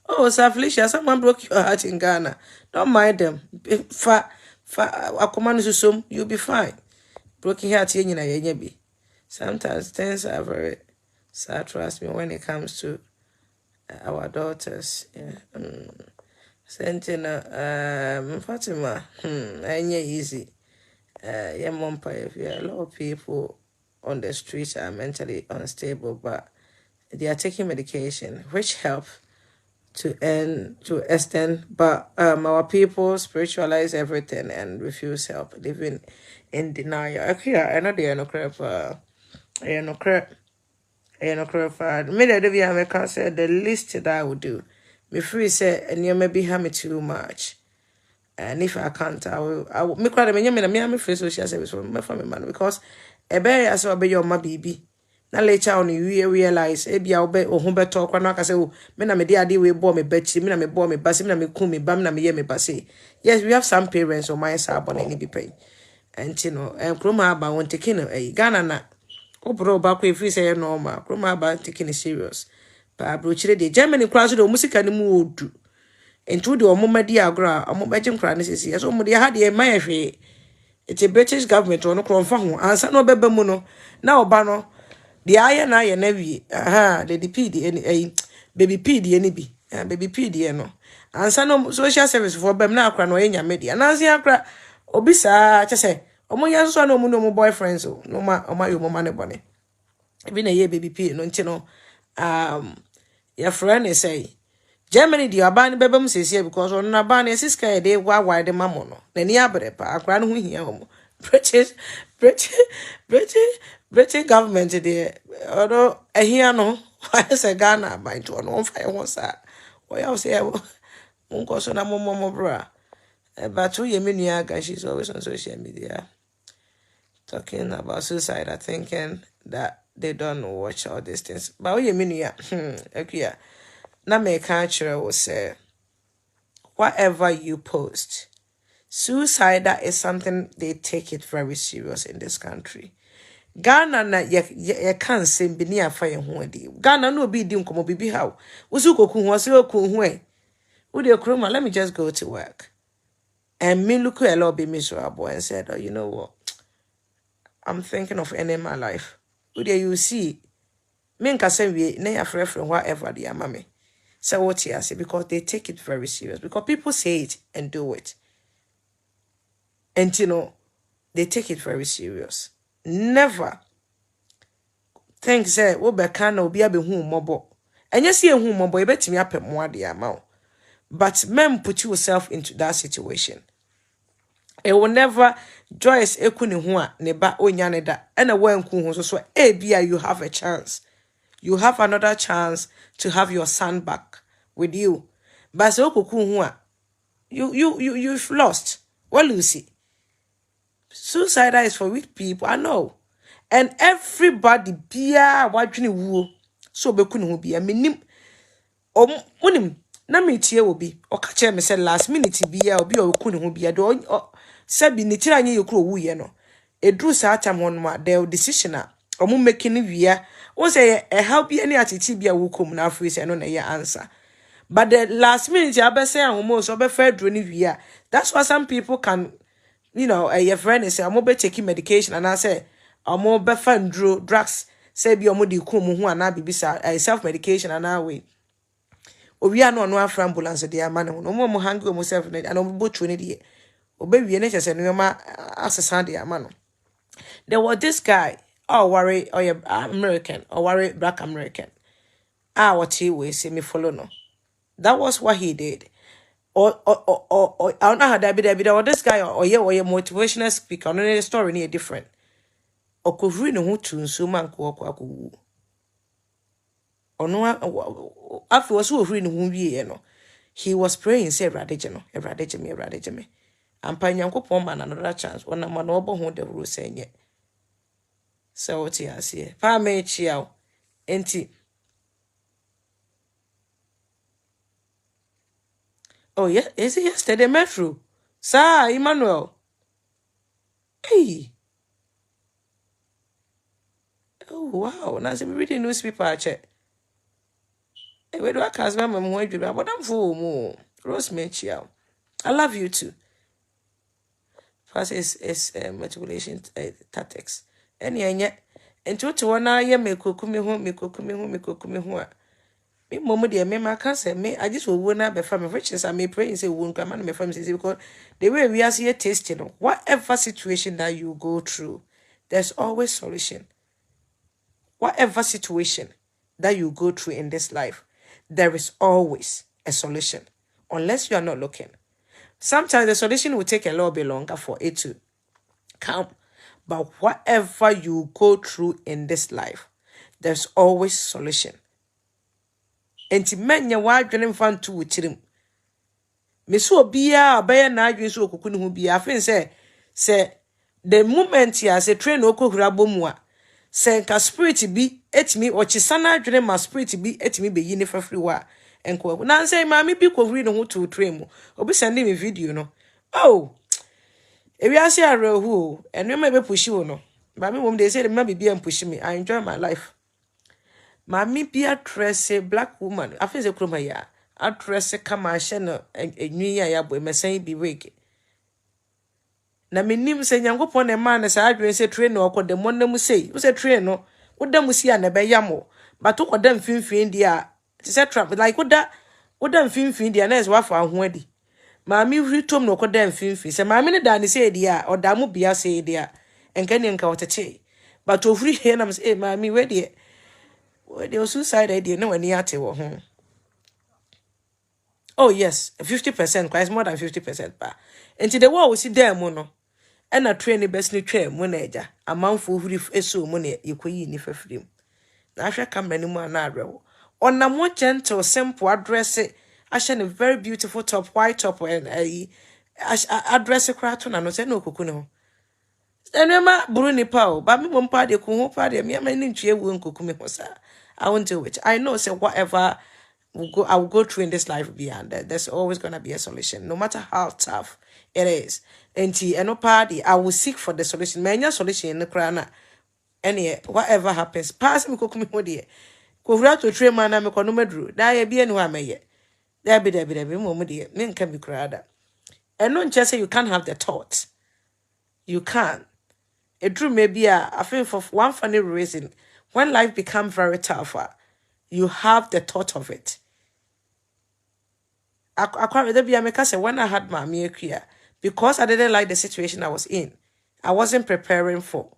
oh so Felicia, someone broke your heart in Ghana. Don't mind them. Akomanu susum, you'll be fine. Broken heart be. Sometimes things are very sad, trust me, when it comes to our daughters. Yeah. Sentina Fatima, ain't easy. Yeah, a lot of people on the streets are mentally unstable, but they are taking medication, which help to extend. But our people spiritualize everything and refuse help, living in denial. Okay, I know they are no crap. No crap. No crap. Me that we have say the least that I would do. Me free say and you maybe have me too much. And if I can't, I will make quite a me free social service for my family man because a bear as well be your my baby. Now later on you realize maybe I'll be or home talk when I say, oh, me na me dear we bore me betchy, me na me bore me bassy, me na me cool me bam na me ye me bassy. Yes, we have some parents on my side on any be pay. And you know, and Kroma about one taking a Ghana na. Oh, bro, back if we say normal, Kroma about taking it serious. But brochire the Germany class the music and mood. Into the Omoma diagram, a mobile crannies is yes, Omodi had a my fee. It's a British government on a confirm, and son of Bebemuno. Now, Bano, the iron navy, aha, the P, the baby P, the NB. baby PD no. And some social service for bem na akra no enya media. Na nsi akra obi sa che say omo yanso no mu no mo boyfriends o. No ma yo mo mane bone. Ebi na ye baby P no nti no your friend is say Germany di aban bebem sese because on na ban siska e dey wa de mamo no. Na ni abere pa akra no hu hia omo. British British government dey odo ehia no why say Ghana ban to no fire won sa. Why I say unko so na momo bra. But who ye menua guy she's always on social media talking about suicide, thinking that they don't watch all these things. But who ye menua okay. Na me culture will say whatever you post. Suicide is something they take it very serious in this country. Ghana na ye can't say be near fire hundi. Ghana no be dim komo bibi how. Usuko ku ho se oku hu e. Wo de kroma, let me just go to work. And me look a lot be miserable and said, oh, you know what? I'm thinking of ending my life. Wo de you see me nka say we na ya frefre whatever they am me. So what you say because they take it very serious because people say it and do it. And you know, they take it very serious. Never think say wo be can obi abe hu mobo. And you see a hu mobo e betimi apem mo ade ama. But men put yourself into that situation. It will never Joyce ekuni hu a ne ba onya ne da. And a wanku hu so bia you have a chance. You have another chance to have your son back with you. But so kuku hu a you've lost. What you see? Suicide is for weak people, I know. And everybody bia wadwene wuo. So bekunu hu bia menim onim na metie obi o ka che me say last minute bia obi o kunu hu bia do sabi ni tira anye yekro wuye no edru sa atam hono ma the decision a omo making wia won say e help any atiti bia wukom na afri say no na ye answer. But the last minute abese ahomo so be fa dro ni wia. That's why some people can, you know, your friend is say omo be taking medication and I say omo be fa ndro drugs say bi omo di kom hu ana bibisa self medication and way. We are no afra ambulance de amane ho no mo hang o mo self and omo bochu ne de obewie ne chese no ma asesa de amano. There was this guy, worry or American, or worry black American. What he will say me follow no. That was what he did. Or I don't know how that be or this guy or motivational speaker, no the story near different. Or could read no to so man ko or no after was who reading whom ye no. He was praying, say radijeme. And Panyanko man another chance when a man over who the rule saying yet. So what you see, Pa me chiao, enti. Oh, yeah, is it yesterday metro? Sir, Emmanuel. Hey. Oh, wow. Now, some reading newspaper, I check. Hey, where do I cast my mom? But I'm full more. Rose me chiao. I love you too. First is manipulation tactics. And yet, and to one eye, me kokumi home. Me momo de me can't say me I just will win up be family riches I may pray and say won't come and my family says because the way we are here tasting whatever situation that you go through, there's always solution. Whatever situation that you go through in this life, there is always a solution. Unless you are not looking. Sometimes the solution will take a little bit longer for it to come. But whatever you go through in this life, there's always solution. Enti menya wadwene mfa nto wotirim me so obia obaya na adwene so okukunu hu bia afen say the moment ya say train okohura bomu a say ka spirit bi etimi ochisa na adwene ma spirit bi etimi be yi ne fafiri wa enko na say ma me bi kohuri ne ho to train mu obi send me video no oh ewi ase arehu enema be pushi wo no ba me mom dey say me bibia pushi me I enjoy my life. Mami bi address black woman. I feel say kroma ya. Address kama she no enwi ya boy mesan bi wig. Na menim say nyankopon na man na sa adwen say train no okode mo na mu say. Wo say train no, wo da mu si a na be yamo. But wo koda mfimfin dia. It say trap like wo da Oda mfimfini dia na es wafo ahoadi. Maami hritom no koda mfimfini. Se maami ne da ne se dia oda mu bia se dia. Enka ne nka otete. But ofri he na say maami we de suicide idea no wani ate wo ho. Oh yes, 50%, quite more than 50% pa. Enti the war we see there mo no. E na train best ni twa mu na eja. Amanfo huri eso mu na yekoyi ni fafrim. Na ahwe camera ni mu na arewo. On more gentle, simple address it. I a very beautiful top, white top, and address a craton and no say no kukuno. And Emma Bruni Pow, but me one party, kumo party, me, my name, she won't cook me. I won't do it. I know, say, whatever I will go through in this life beyond that. There's always going to be a solution, no matter how tough it is. And no party, I will seek for the solution. Many solution in the crown. Any whatever happens, pass me cook me with it. Kuvra to train man me kono medru da ye bia no ameye da bi mo de me nka bi krada and no just say you can't have the thought you can it drew maybe I feel for one funny reason when life becomes very tough you have the thought of it I can't there be a say when I had my akua because I didn't like the situation I was in I wasn't preparing for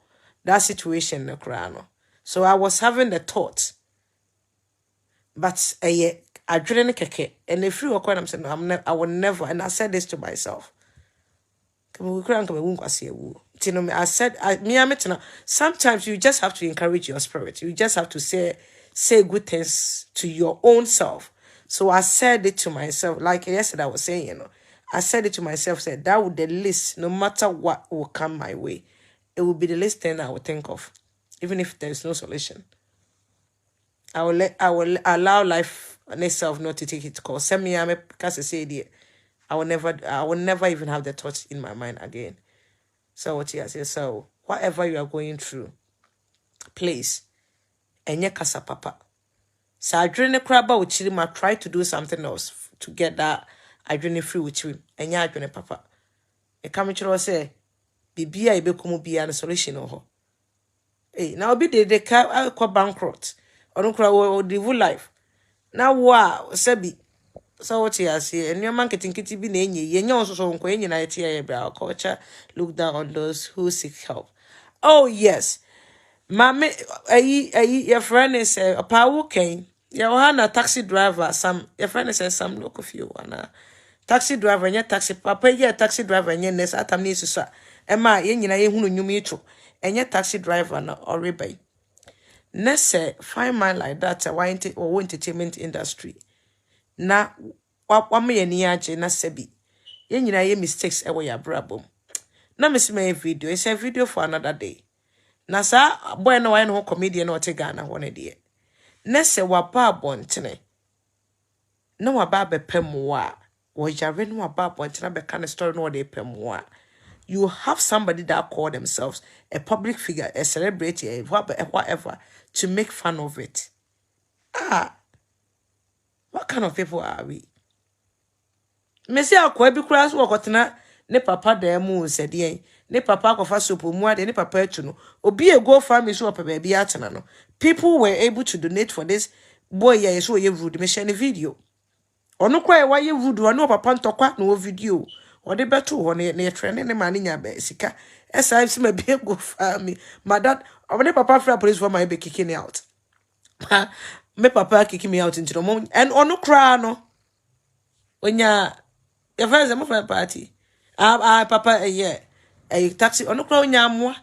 that situation no krano so I was having the thought. But I didn't keke. And if you are I'm saying I will never, and I said this to myself. I said, sometimes you just have to encourage your spirit. You just have to say good things to your own self. So I said it to myself, like yesterday I was saying, I said it to myself, said that would the least, no matter what will come my way, it will be the least thing I would think of, even if there is no solution. I will allow life and itself not to take its course. Send me I will never even have the thought in my mind again. So what you say, so whatever you are going through, please, enye kasa papa. So I dream the crab with chilima, try to do something else to get that I dream free with you. Enye I dream papa. E come to say, Bibia ibe kumu biya the solution ho. Hey, now be the car bankrupt. Or don't cry or live life. Now wow, Sebi. So what you say, and your man getting kitty be named ye, also so queen united brow culture, look down on those who seek help. Oh yes. Mammy your friend is a power cane. Your hana taxi driver, some your friend is some look of you and taxi driver and your taxi papa, yeah, taxi driver and your nest at amnesia. Emma, yen who knew me too, and your taxi driver or rebate. Nesse fine man like that or entertainment industry. Na wa me ni age na sabi. Ye nyina ye mistakes e wo ya brabom. Na me see my video, it's a video for another day. Na sa boy na why no comedian na ote Ghana ho ne de. Nesse wa ba bontene. Na wa ba bepem wa. Wo yare no wa ba bontene be kind of story no de pem wa. You have somebody that call themselves a public figure, a celebrity, whatever, to make fun of it. What kind of people are we? Messi akwa bi kura so wakotena ne papa da mu said yen. Ne papa akofa sopo mu ade ne papa etu no. Obi ego family so papa bi atena no. People were able to donate for this boy ya so ye rude me share the video. Ono kwa wa ye rude ono papa ntokwa na o video. Ode beto ho ne trend ne ma ne nya ba sika. Esa if me be go family. My dad, ne papa fra police for my be kicking me out. Me papa kicking me out into the moment and ono kra no. Onya your friends am for party. Papa yeah. A taxi ono kra onya amwa.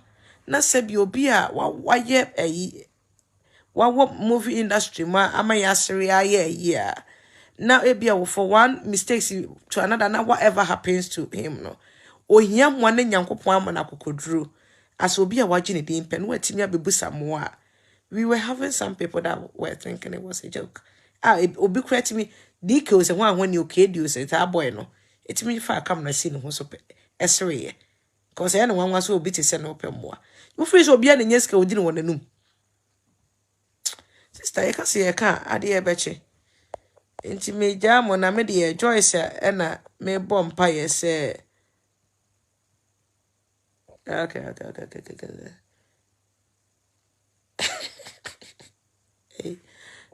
Na se bi obi a wa ye wa movie industry ma ama ya sere aye now ebia for one mistakes to another now whatever happens to him no ohia mo na nyankopon amana kokoduru as obi a wagine din pen watimi abebusa mo a we were having some people that were thinking it was a joke obi create me dk say when you okay do say that boy no etimi fa come na see no ho so pe esere cause e no wan so obi te say no pe mo a you free so obi a nyeska odi no wonanum. Sister, you can see a car at the ebeche. Inti me jam on a media Joyce and a me bomb pie say. Okay.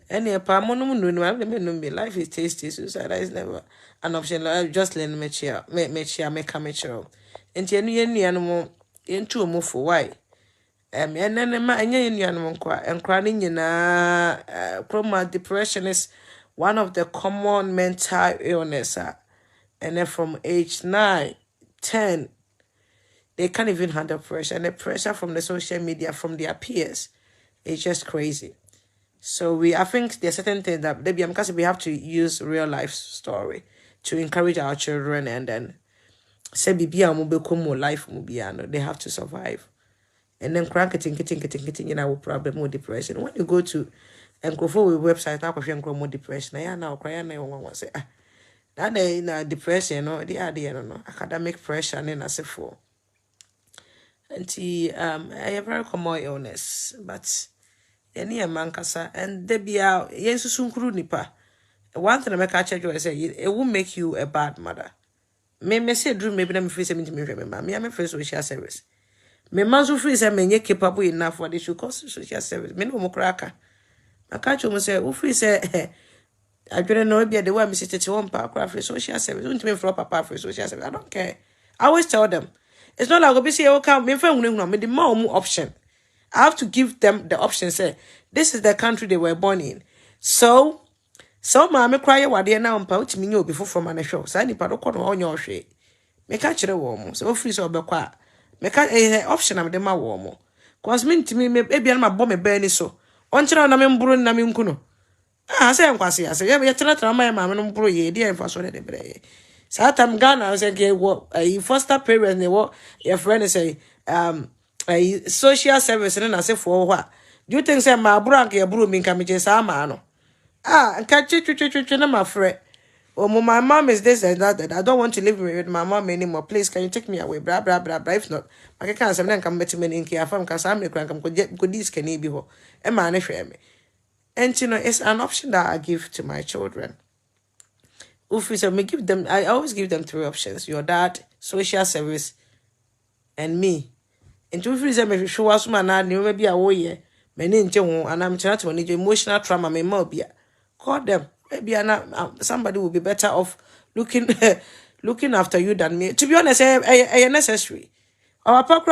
Any pamonum no life is tasty. Suicide is never an option. Just learn me cheer, me come cheer. And any animal into a move for why. And then my any animal and crying chroma depression is one of the common mental illness. And then from age 9, 10, they can't even handle pressure. And the pressure from the social media, from their peers, is just crazy. So I think there's certain things that because we have to use real life story to encourage our children, and then say bibia mo become more life mo no, they have to survive. And then crank getting problem more depression. When you go to and go for a website now question more depression, I now cry na one say that na depression no the idea no academic pressure and then as for. And a very common illness, but any a man kasa and they be out yes sunkuru nipa. One thing I make a check you say it will make you a bad mother. Me say dream maybe me free 70 me remember. Me am free social service. Me manzo free say me capable enough for the should cost social service. Me no mo kraka. I catch you say who free say I don't know be the way me sit one pa free social service. Don't me for papa free social service. I don't care. I always tell them. It's not like go be say okay me friend me the more option. I have to give them the option. Say, this is the country they were born in. So mommy cry what they now about me you before from an show. So I need to on your shade. Make a chill warm. So free so be quiet. Make a option of them a warm. Cause mean to me, maybe I'm a bomb burning so. On children, I'm brewing Namim Kuno. Ah, I say I'm quasi. I say, yeah, you're telling my mamma and brew ye, dear, and for so that day. Satam Ghana, I say, what a foster parent, they what your friend say, a social service, and I say, for what? Do you think say my brank your broom in Camages Amano? Ah, and catch it, my friend. Oh, my mom is this and that. I don't want to live with my mom anymore. Please, can you take me away? Blah, blah, blah, blah. If not, I can't say, come back to me in care from because I'm the crank. I'm good. This can be ho. And man, if me. And you know, it's an option that I give to my children. So me give them, I always give them 3 options: your dad, social service, and me. And two freeze me show us man na maybe a way. Many and I'm trying to manage emotional trauma. Me mobia. Call them. Maybe somebody will be better off looking looking after you than me. To be honest, I necessary. Our papa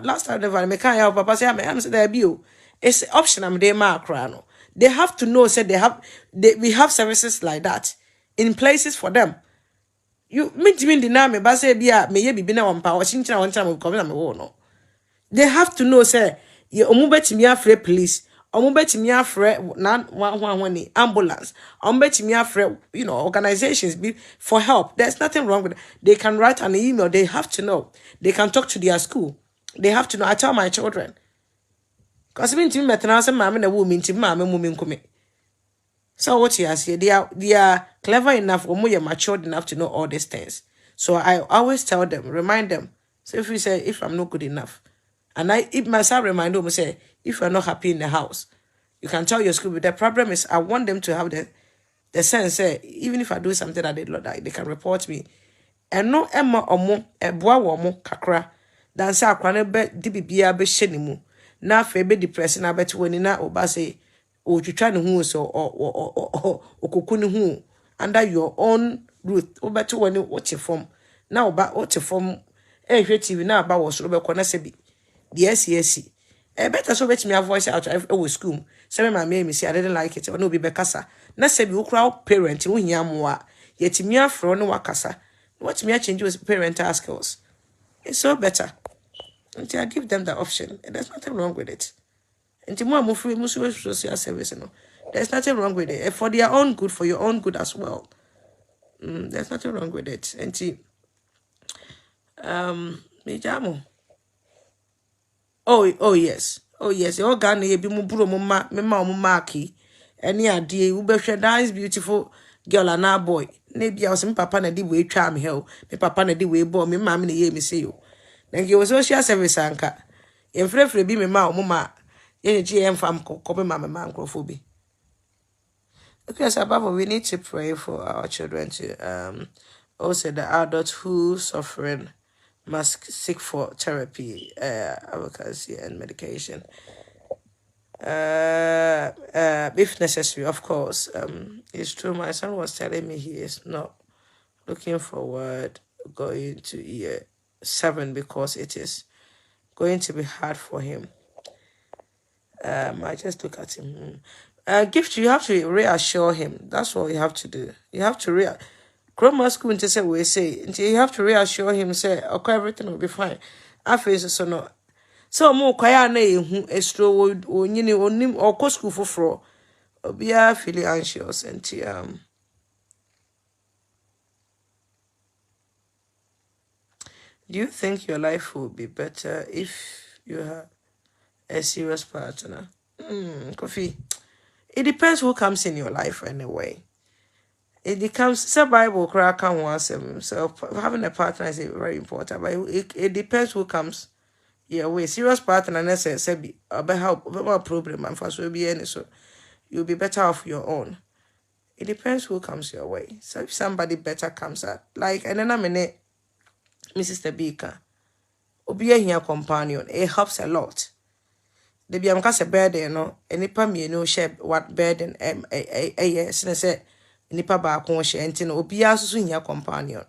last time never me can't help papa say I'm there be. It's option I'm there ma. They have to know say we have services like that in places for them. You meet me the name but say be me ye be na one power chinchina one time come na me wo no. They have to know say ye omubetimi afre police, omubetimi afre na one ambulance, omubetimi afre organizations be for help. There's nothing wrong with it. They can write an email. They have to know. They can talk to their school. They have to know. I tell my children. Cause me to me metana say mama na wo me nti mama mu me nkome. So what you say they are clever enough or more matured enough to know all these things. So I always tell them, remind them. So if I'm not good enough, and if myself remind them, say, if you're not happy in the house, you can tell your school. But the problem is, I want them to have the sense, say, even if I do something that they can report me. And no Emma or mo, a boa or mo, kakra, dan sa akwane be dibibia be shenimu. Na fe be depressing, I bet when na oba say, or you try to who so or kokuni who under your own roof. Or better when you watch it from now about watch it from TV now about was Robert Conasebi. Yes. Better so bet me a voice out of school. Say my name say I didn't like it or no be bekasa. Na say be crowd parent who yamwa. Yet me afro no wakasa. What me a change was parental skills. It's so better. Until I give them the option. And there's nothing wrong with it. Until more free social service, there's nothing wrong with it. For their own good, for your own good as well. There's nothing wrong with it. Until me jamo. Oh yes. Your Ghana ye be mo bro mo ma me ma mo marky. Any idea we be nice beautiful girl and our boy. Maybe I was some papa na di we twa me hell. Me papa na di we born me ma me na ye me say you. Then you was social service anka. Ye frefre bi me ma mo ma. Ye GM fam kope ma me ma nkrofobi. Okay, so above we need to pray for our children to also the adults who suffering must seek for therapy, advocacy, and medication. If necessary, of course. It's true. My son was telling me he is not looking forward going to year 7 because it is going to be hard for him. I just look at him. Gift, you have to reassure him. That's what you have to do. You have to Grandma school to say we say you have to reassure him, say, okay, everything will be fine. I face so no. So more kwaya na ehu estro onyini onim or school for obia feeling anxious and do you think your life will be better if you have a serious partner? Kofi. It depends who comes in your life anyway. It becomes some Bible crack and once so having a partner is very important, but it depends who comes your way. Serious partner and say about help about problem and first will be any so you'll be better off your own. It depends who comes your way. So if somebody better comes out, like and then Mrs. Tabika, be a companion, it helps a lot. The be am kase burden no enipa mienu share what burden yes na say enipa ba ko share enti no obi asusu hia companion.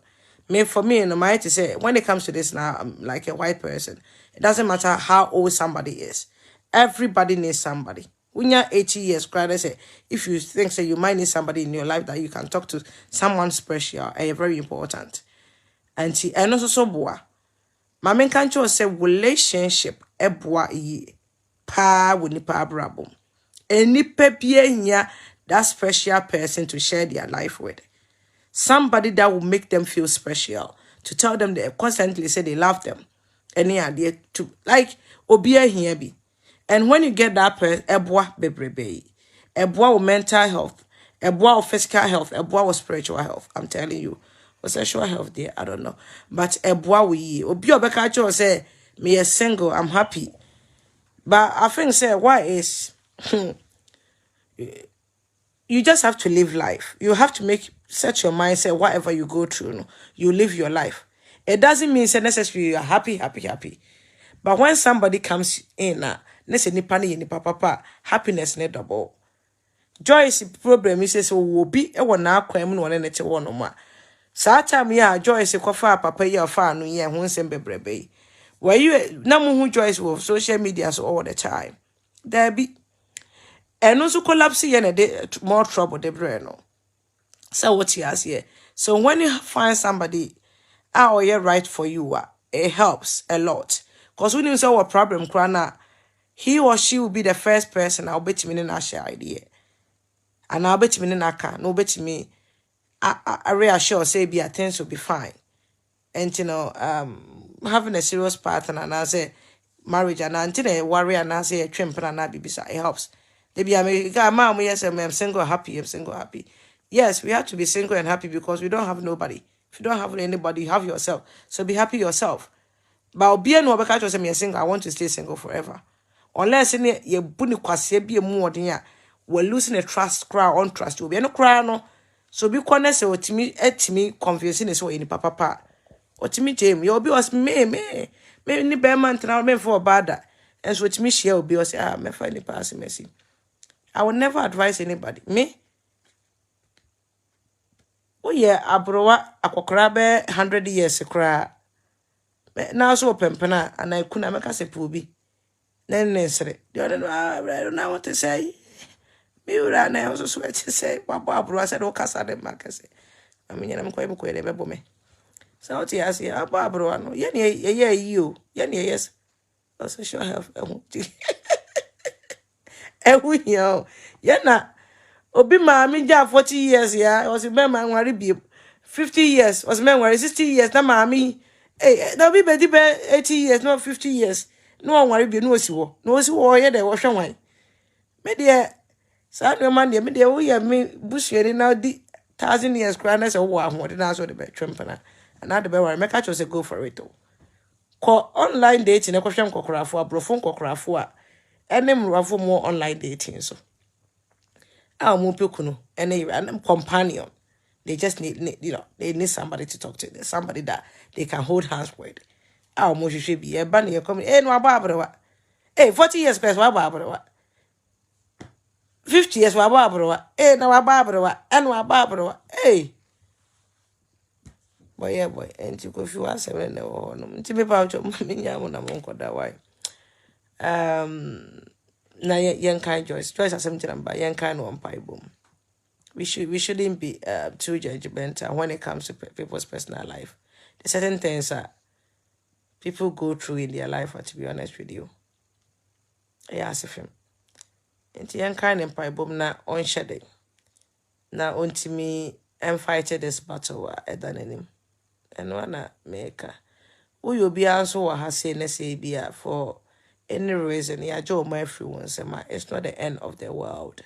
Me for me no my to say when it comes to this now I'm like a white person. It doesn't matter how old somebody is. Everybody needs somebody. When you're 80 years, cry, say if you think say you might need somebody in your life that you can talk to, someone special, very important. And also so boa. My main country say relationship boa ye. Pa with nipa abrabo. Nipa bia that special person to share their life with. Somebody that will make them feel special. To tell them they constantly say they love them. Any idea to like obia here be. And when you get that person, eboa bebrebe. Eboa with mental health. Eboa with physical health. Eboa with spiritual health. I'm telling you. With sexual health there, I don't know. But eboa with ye. Obi obeka say me a single, I'm happy. But I think say why is you just have to live life. You have to set your mind, say whatever you go through, no, you live your life. It doesn't mean say necessarily you are happy. But when somebody comes in, happiness ne double. Joyce problem is say will be a one now kwem no one nete one ma. Saa time ya Joyce kofa papa ya fa no ye ho nsem bebrebe. Were you na mu hu Joyce of social media so all the time. There be and also collapse ye na more trouble the brain no. So what he has here. So when you find somebody out here right for you, it helps a lot. Because when you say what problem crana, he or she will be the first person I'll bet me in a share idea. And I'll bet me in a car, no bet me. I reassure say be things will be fine. And having a serious partner and I say marriage and until a worry and I say a trimp and I be beside it helps. They be a mom, yes, I'm single happy. Yes, we have to be single and happy because we don't have nobody. If you don't have anybody, you have yourself. So be happy yourself. But being no because I'm single, I want to stay single forever. Unless you bunny kwasi be more than we're losing a trust crowd on trust. You'll be no cry no. So be honest with me at me confusing is what in papa. Or to me, Jamie, you'll be was me ni bearman and me for bad. And so to me, she'll be us, me find the passing messy. I will never advise anybody. Me? Oh yeah, abrowa akokra be 100 years kra. Now so pempena and I couldn't make us a pubi. Then necessary. I don't know what to say. Me ran I also swear to say, Papa abrowa said, oh, Casa de Marcus. I mean, I'm quite a me. So what you say, abrowa no. Yeah, you. Yes. Also, sure have a yo. Yeah, Obi maami ja 40 years ya was be man worry be 50 years was man worry 60 years na maami na obi be di be 80 years no 50 years no one worry be no si wo ye de wo hwe wan me de sa no man de me de wo ye me busuani na di 1000 years kra na se wo ahode na so de be twempana na de be worry make catch say go for it ko online dating na ko hwem kokorafo abrofo kokorafo a enem rafo mo online dating so more people and companion. They just need they need somebody to talk to. There's somebody that they can hold hands with. Our more should be a bunny coming. No 40 years past what. 50 years wa babrowa na wa babrowa and wa babrowa boy and you go fi wa 7 na wo no nti me pa cho me nya mo na mo nkoda why na yen kind Joyce asem tiramba yen kind no mpa ibom. We shouldn't be too judgmental when it comes to people's personal life. There's certain things that people go through in their life, to be honest with you. Yes, if him. Nti yen kind mpa ibom na on shade. Na ontimi fight this battle edanenim. And one maker. Who you be also wa say na say bia for any reason ya jo my everyone say it's not the end of the world.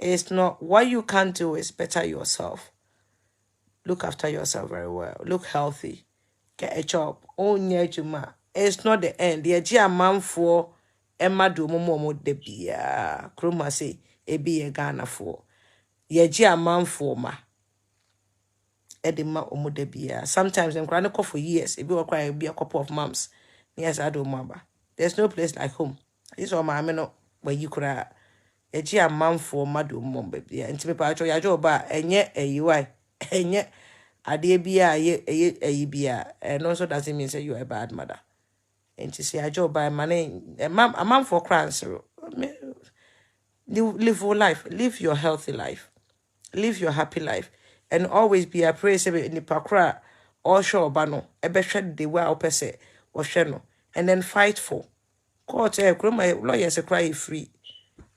It's not. What you can do is better yourself. Look after yourself very well. Look healthy. Get a job. It's not the end. The idea man for Emma do momo de bia. Kruma say e be a Ghana for. The idea man for ma. Edema omo de bia. Sometimes I'm crying for years. It be a couple of months. Yes, I do mama. There's no place like home. This all my no where you cry. Eji a man for madu mom baby. And to me pa ya jo ba enye eyiwai. Enye ade bia ye bia. And also doesn't mean say you are a bad mother. And to say I jo ba man a man for crans. Live your life. Live your healthy life. Live your happy life. And always be a praise in the pakra or show bano. Ebe shed the way opese or sheno. And then fight for. Court my lawyers a cry free.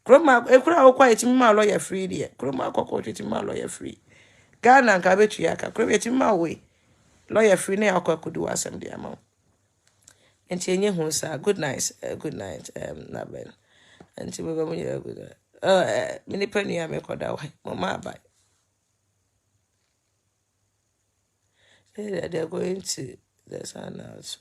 Grandma, a crowd quiet my lawyer free, dear. Grandma, cockroach my lawyer free. Ghana and Cabetriaca, create my way. Lawyer free, now could do us some dear mouth. And Tanya Hunsa, good night, Naben. And to me, good. Many penny I make that way, Mamma by. They're going to the sun house.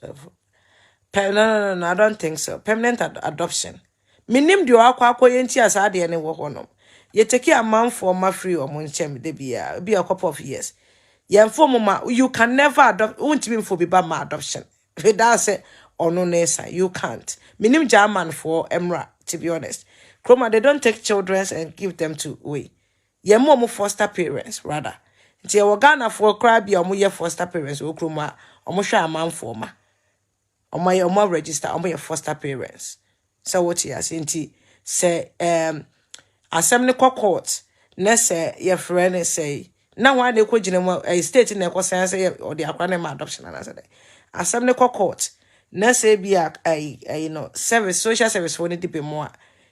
No, I don't think so. Permanent adoption. Minim di akwa yenti asade ne wo honom. Ye take a man for ma free or monchem de bia be a couple of years. Ye inform ma you can never adopt won't mean for be ba ma adoption. If that say or no nessa you can't. Minim German for Emra to be honest. Kroma they don't take children and give them to away. Ye mo foster parents rather. Nti ye Ghana for cry be omo ye foster parents o kroma omo hwa man for ma. Omo register omo ye foster parents. So what you say say assembly court na say your friend say na one dey kwagina a state na ko say or the akwa na adoption na say assembly court na say be a service social service for need be more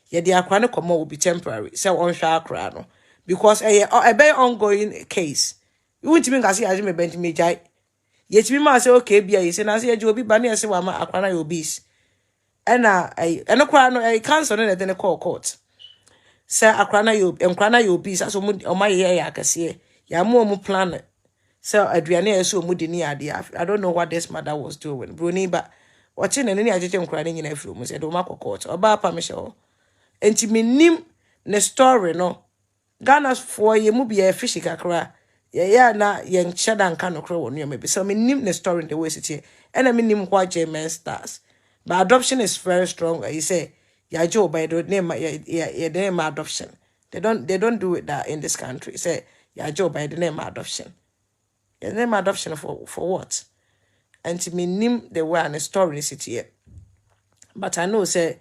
ye the akwa na komo will be temporary say on hwa akra no because a very ongoing case you won't even say as me bent me jai yet me ma say okay be you say na say you obi ba na say wa ma akwa na you obese ena eno kwa no cancel na de call court say akrana you be so mu o maye ya akase ya mu plan say aduane eso mu de ni ade I don't know what this mother was doing broni ba watching na ni ajeje nkrana nyina afro mu say do ma court oba pa me show enti menim ne story no Ghana for ye mu be fish kakra ya na ye ncheda nka no kro wonu me be so menim ne story the way sit ena menim kwa Joyce Mensah. But adoption is very strong. You say, yeah, Joe, by the name, name adoption. They don't do it that in this country. Say, yeah, Joe, by the name adoption. Yeah, name adoption for what? And to me, name the way and the story is here. But I know, say,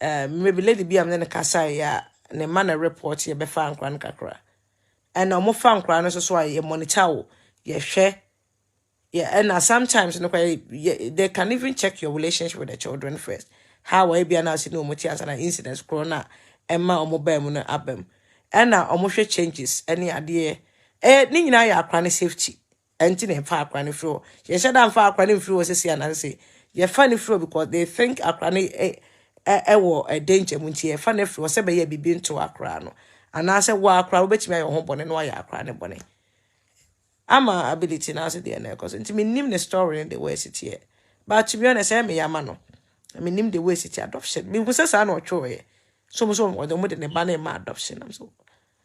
maybe lady be am then kasa ya ne man a report ye be fan kran kakra. And no more fan kran so why ye monitor ye share. Yeah, and sometimes they can even check your relationship with the children first. How I be announcing no motias and incidents corona Emma or mobile mun abem. And now almost changes any idea. Ning na ya chronic safety. Antin far chronic flow. You said I'm far chronic flow as and say you're funny flow because they think a chronic a danger munti a funny flow, say be been to a crown. And I said, well, crowd bet me your home bonnet, why ya chronic bonnet. Ama ability na so dey na cause nti me nim the story in the way it here but to be honest me yama no me nim the way it adoption me go say sa na otwo ye so or the mode ne ba na ma adoption am so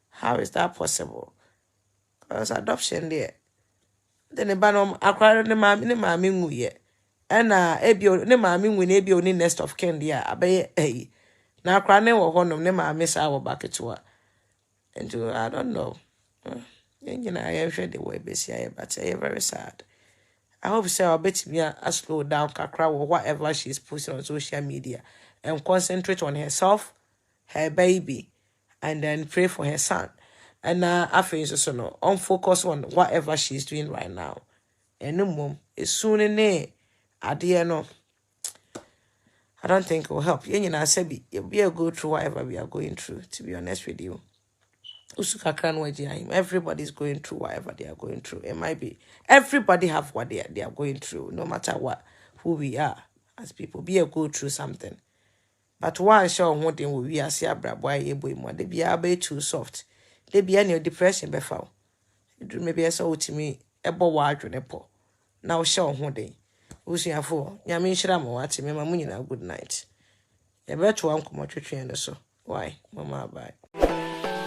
how is that possible cause adoption there then ne ba no akwara ne ma me ngu ye na ebio ne ma me ngu ne ebio ni next of kin there abaye Na krane wo honom ne ma miss our bucket to her. And I don't know. You know, I am sure the way busy, but I am very sad. I hope so. I'll bet me a slow down kakra or whatever she's posting on social media and concentrate on herself, her baby, and then pray for her son. And I feel so no on focus on whatever she's doing right now. And no mom is soon in there. No, I don't think it will help. You know, I said we will go through whatever we are going through, to be honest with you. Everybody's going through whatever they are going through. It might be everybody have what they are going through, no matter what who we are as people. Be a go through something. But why sure one thing we are see boy they be a too soft. They be any depression before. Maybe I saw to me a bow wide on a paw. Now show one day. Who's here for? Yamin Shramo at me, my good night. A better one come out to train so. Why, Mama, bye.